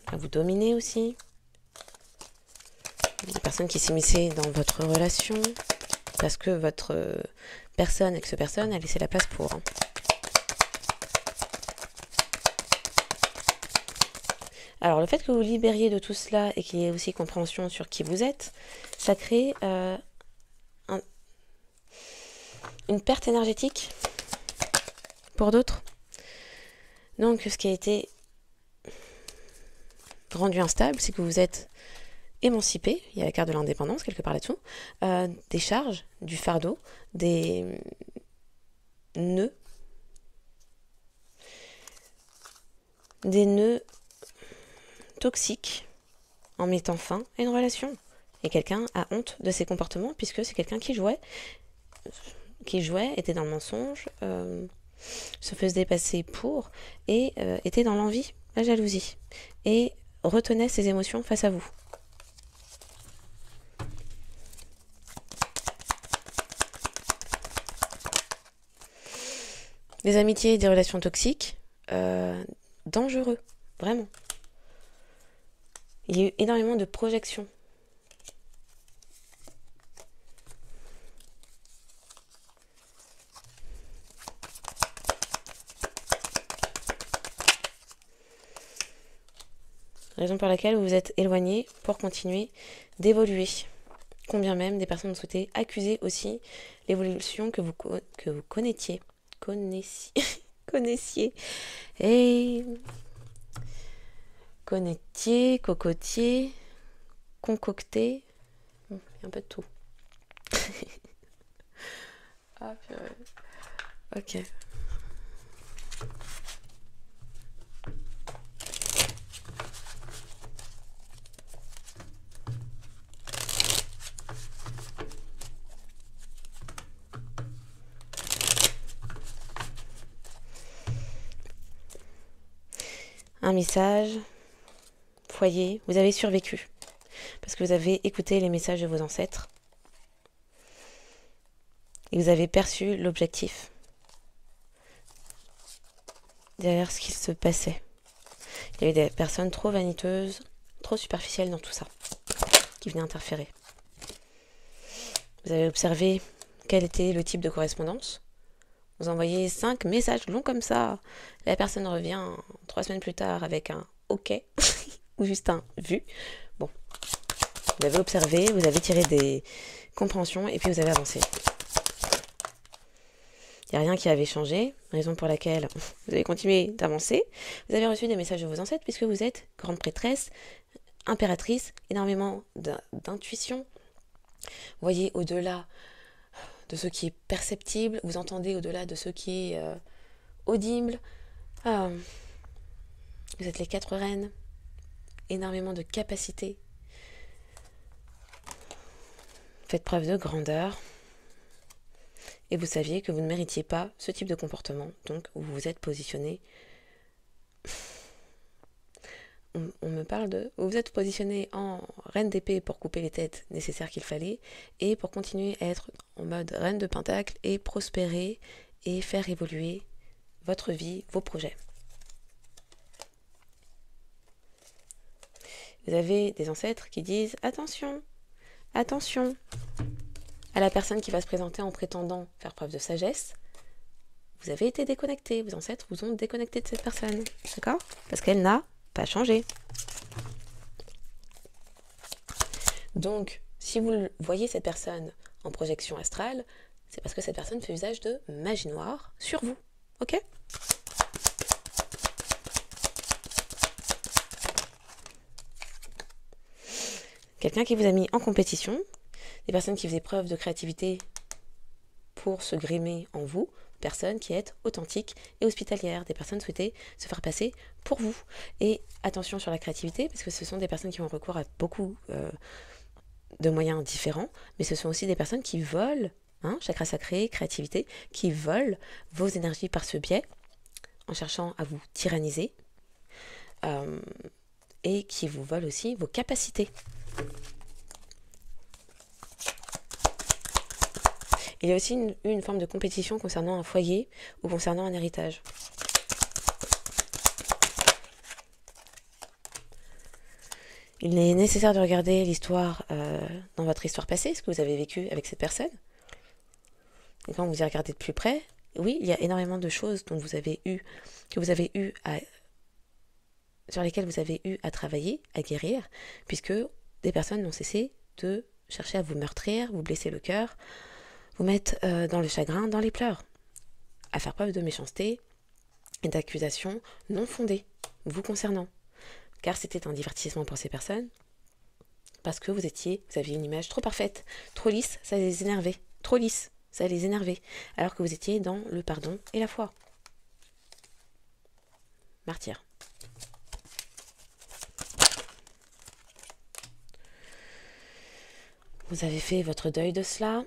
à vous dominer aussi. Des personnes qui s'immisçaient dans votre relation parce que votre personne, ex-personne, a laissé la place pour. Alors, le fait que vous libériez de tout cela et qu'il y ait aussi compréhension sur qui vous êtes, ça crée une perte énergétique pour d'autres. Donc, ce qui a été rendu instable, c'est que vous êtes émancipé, il y a la carte de l'indépendance quelque part là-dessous, des charges, du fardeau, des nœuds toxiques en mettant fin à une relation. Et quelqu'un a honte de ses comportements puisque c'est quelqu'un qui jouait, était dans le mensonge, se faisait passer pour et était dans l'envie, la jalousie et retenait ses émotions face à vous. Des amitiés et des relations toxiques, dangereux, vraiment. Il y a eu énormément de projections. Raison pour laquelle vous vous êtes éloigné pour continuer d'évoluer. Combien même des personnes souhaitaient accuser aussi l'évolution que vous connaissiez. Et connectiez, cocotiez, concocté. Il y a un peu de tout. Ah, purée. Ok. Un message, foyer, vous avez survécu. Parce que vous avez écouté les messages de vos ancêtres. Et vous avez perçu l'objectif derrière ce qu'il se passait. Il y avait des personnes trop vaniteuses, trop superficielles dans tout ça, qui venaient interférer. Vous avez observé quel était le type de correspondance. Vous envoyez 5 messages longs comme ça. La personne revient 3 semaines plus tard avec un OK ou juste un vu. Bon, vous avez observé, vous avez tiré des compréhensions et puis vous avez avancé. Il n'y a rien qui avait changé, raison pour laquelle vous avez continué d'avancer. Vous avez reçu des messages de vos ancêtres puisque vous êtes grande prêtresse, impératrice, énormément d'intuition. Vous voyez au-delà de ce qui est perceptible, vous entendez au-delà de ce qui est audible. Vous êtes les 4 reines, énormément de capacité. Faites preuve de grandeur. Et vous saviez que vous ne méritiez pas ce type de comportement, donc vous vous êtes positionné. On me parle de... Vous vous êtes positionné en reine d'épée pour couper les têtes nécessaires qu'il fallait, et pour continuer à être en mode reine de pentacle et prospérer et faire évoluer votre vie, vos projets. Vous avez des ancêtres qui disent attention, attention à la personne qui va se présenter en prétendant faire preuve de sagesse. Vous avez été déconnecté, vos ancêtres vous ont déconnecté de cette personne, d'accord? Parce qu'elle n'a pas changé. Donc, si vous voyez cette personne en projection astrale, c'est parce que cette personne fait usage de magie noire sur vous. ok? Quelqu'un qui vous a mis en compétition, des personnes qui faisaient preuve de créativité pour se grimer en vous, personnes qui êtes authentiques et hospitalières, des personnes souhaitées se faire passer pour vous. Et attention sur la créativité, parce que ce sont des personnes qui ont recours à beaucoup de moyens différents, mais ce sont aussi des personnes qui volent, chakra sacré, créativité, qui volent vos énergies par ce biais, en cherchant à vous tyranniser, et qui vous volent aussi vos capacités. Il y a aussi une forme de compétition concernant un foyer ou concernant un héritage. Il est nécessaire de regarder l'histoire dans votre histoire passée, ce que vous avez vécu avec cette personne. Et quand vous y regardez de plus près, oui, il y a énormément de choses dont sur lesquelles vous avez eu à travailler, à guérir, puisque des personnes n'ont cessé de chercher à vous meurtrir, vous blesser le cœur, vous mettre dans le chagrin, dans les pleurs, à faire preuve de méchanceté et d'accusations non fondées vous concernant. Car c'était un divertissement pour ces personnes, parce que vous aviez une image trop parfaite, trop lisse, ça les énervait, trop lisse, ça les énervait, alors que vous étiez dans le pardon et la foi. Martyr. Vous avez fait votre deuil de cela.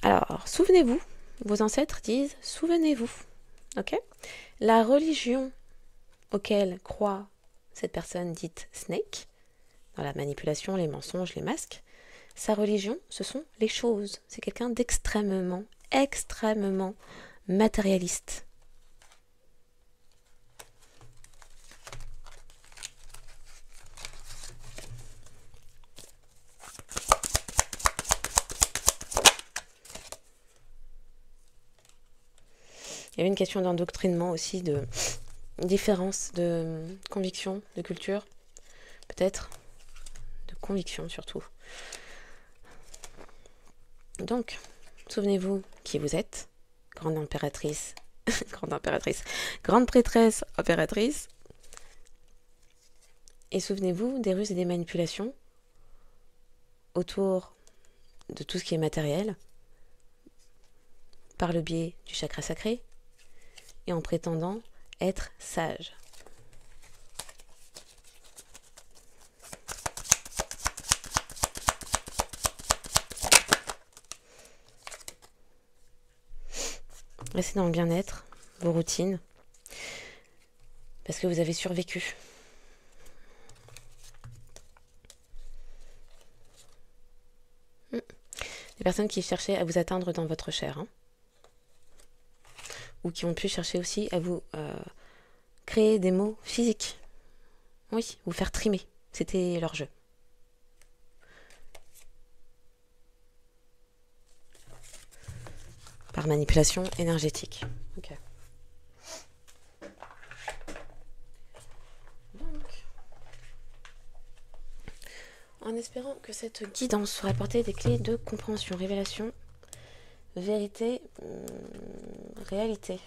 Alors, souvenez-vous, vos ancêtres disent, souvenez-vous, ok? La religion auquel croit cette personne dite Snake, dans la manipulation, les mensonges, les masques, sa religion, ce sont les choses. C'est quelqu'un d'extrêmement, extrêmement matérialiste. Il y avait une question d'endoctrinement aussi, de différence de conviction, de culture, peut-être, de conviction surtout. Donc, souvenez-vous qui vous êtes, grande impératrice, grande prêtresse impératrice, et souvenez-vous des ruses et des manipulations autour de tout ce qui est matériel, par le biais du chakra sacré, et en prétendant être sage. Restez dans le bien-être, vos routines, parce que vous avez survécu. Des personnes qui cherchaient à vous atteindre dans votre chair, ou qui ont pu chercher aussi à vous créer des maux physiques. Oui, vous faire trimer. C'était leur jeu. Par manipulation énergétique. Ok. Donc, en espérant que cette guidance soit apportée des clés de compréhension, révélation, vérité, réalité.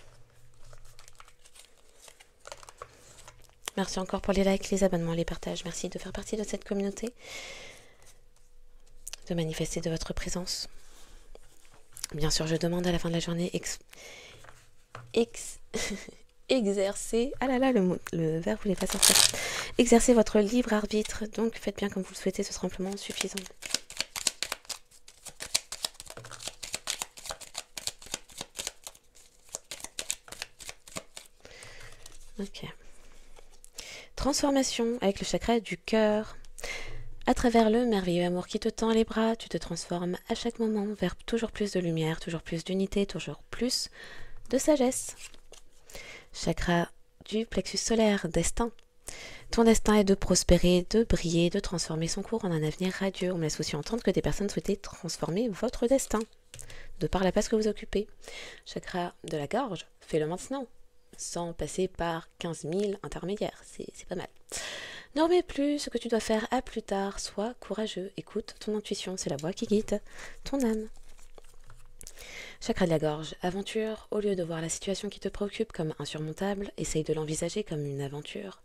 Merci encore pour les likes, les abonnements, les partages. Merci de faire partie de cette communauté, de manifester de votre présence. Bien sûr, je demande à la fin de la journée exercer. Ah là là, le verbe voulait pas sortir. Exercer votre libre arbitre. Donc, faites bien comme vous le souhaitez, ce sera amplement suffisant. Ok. Transformation avec le chakra du cœur. À travers le merveilleux amour qui te tend les bras, tu te transformes à chaque moment vers toujours plus de lumière, toujours plus d'unité, toujours plus de sagesse. Chakra du plexus solaire, destin. Ton destin est de prospérer, de briller, de transformer son cours en un avenir radieux. On me laisse aussi entendre que des personnes souhaitaient transformer votre destin, de par la place que vous occupez. Chakra de la gorge, fais-le maintenant, sans passer par 15 000 intermédiaires, c'est pas mal. Ne remets plus ce que tu dois faire à plus tard, sois courageux, écoute ton intuition, c'est la voix qui guide ton âme. Chakra de la gorge, aventure, au lieu de voir la situation qui te préoccupe comme insurmontable, essaye de l'envisager comme une aventure.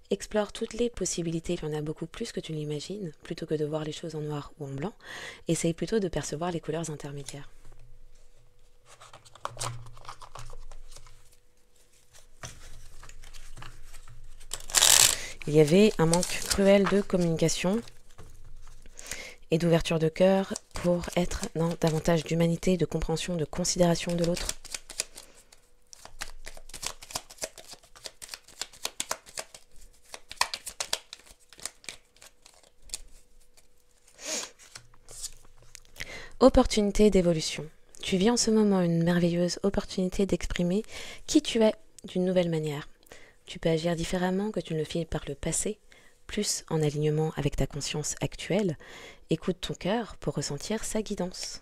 Explore toutes les possibilités, il y en a beaucoup plus que tu l'imagines, plutôt que de voir les choses en noir ou en blanc, essaye plutôt de percevoir les couleurs intermédiaires. Il y avait un manque cruel de communication et d'ouverture de cœur pour être dans davantage d'humanité, de compréhension, de considération de l'autre. Opportunité d'évolution. Tu vis en ce moment une merveilleuse opportunité d'exprimer qui tu es d'une nouvelle manière. Tu peux agir différemment que tu ne le fis par le passé, plus en alignement avec ta conscience actuelle. Écoute ton cœur pour ressentir sa guidance.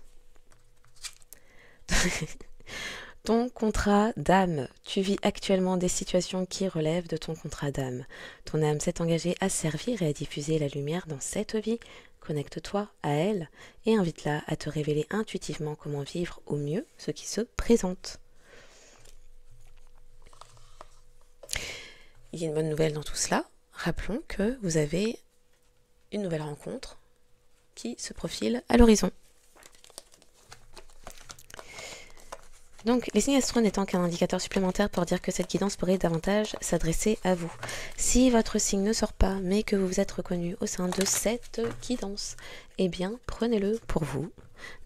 Ton contrat d'âme. Tu vis actuellement des situations qui relèvent de ton contrat d'âme. Ton âme s'est engagée à servir et à diffuser la lumière dans cette vie. Connecte-toi à elle et invite-la à te révéler intuitivement comment vivre au mieux ce qui se présente. Il y a une bonne nouvelle dans tout cela. Rappelons que vous avez une nouvelle rencontre qui se profile à l'horizon. Donc, les signes astro n'étant qu'un indicateur supplémentaire pour dire que cette guidance pourrait davantage s'adresser à vous. Si votre signe ne sort pas, mais que vous vous êtes reconnu au sein de cette guidance, eh bien, prenez-le pour vous.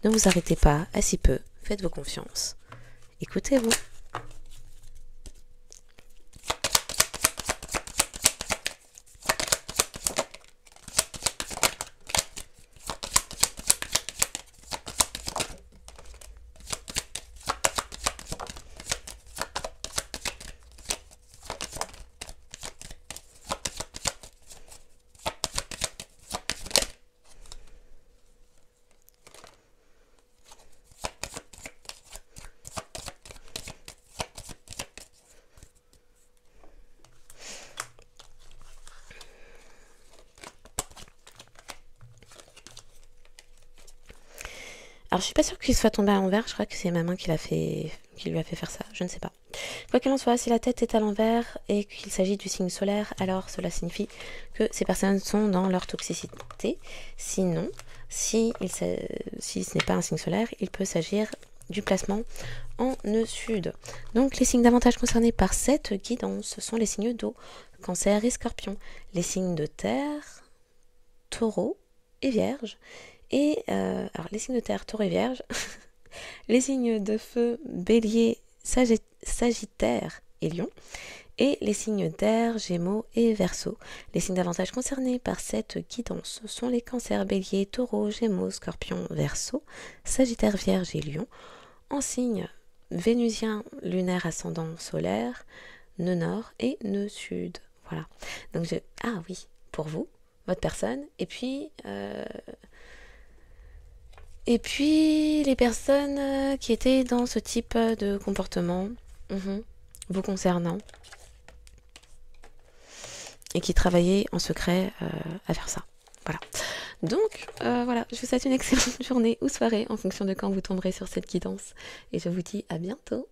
Ne vous arrêtez pas à si peu, faites-vous confiance. Écoutez-vous. Alors, je suis pas sûre qu'il soit tombé à l'envers. Je crois que c'est ma main qui lui a fait faire ça. Je ne sais pas. Quoi qu'il en soit, si la tête est à l'envers et qu'il s'agit du signe solaire, alors cela signifie que ces personnes sont dans leur toxicité. Sinon, si ce n'est pas un signe solaire, il peut s'agir du placement en nœud sud. Donc, les signes davantage concernés par cette guidance sont les signes d'eau, Cancer et Scorpion. Les signes de terre, Taureau et Vierge. Et alors les signes de terre, Taureau et Vierge, les signes de feu, Bélier, Sagittaire et Lion, et les signes d'air, Gémeaux et Verseau. Les signes davantage concernés par cette guidance sont les Cancers, Bélier, Taureau, Gémeaux, Scorpion, Verseau, Sagittaire, Vierge et Lion. En signe vénusien, lunaire, ascendant, solaire, nœud nord et nœud sud. Voilà. Donc ah oui, pour vous, votre personne, et puis les personnes qui étaient dans ce type de comportement, vous concernant, et qui travaillaient en secret à faire ça. Voilà. Donc, voilà, je vous souhaite une excellente journée ou soirée en fonction de quand vous tomberez sur cette guidance. Et je vous dis à bientôt.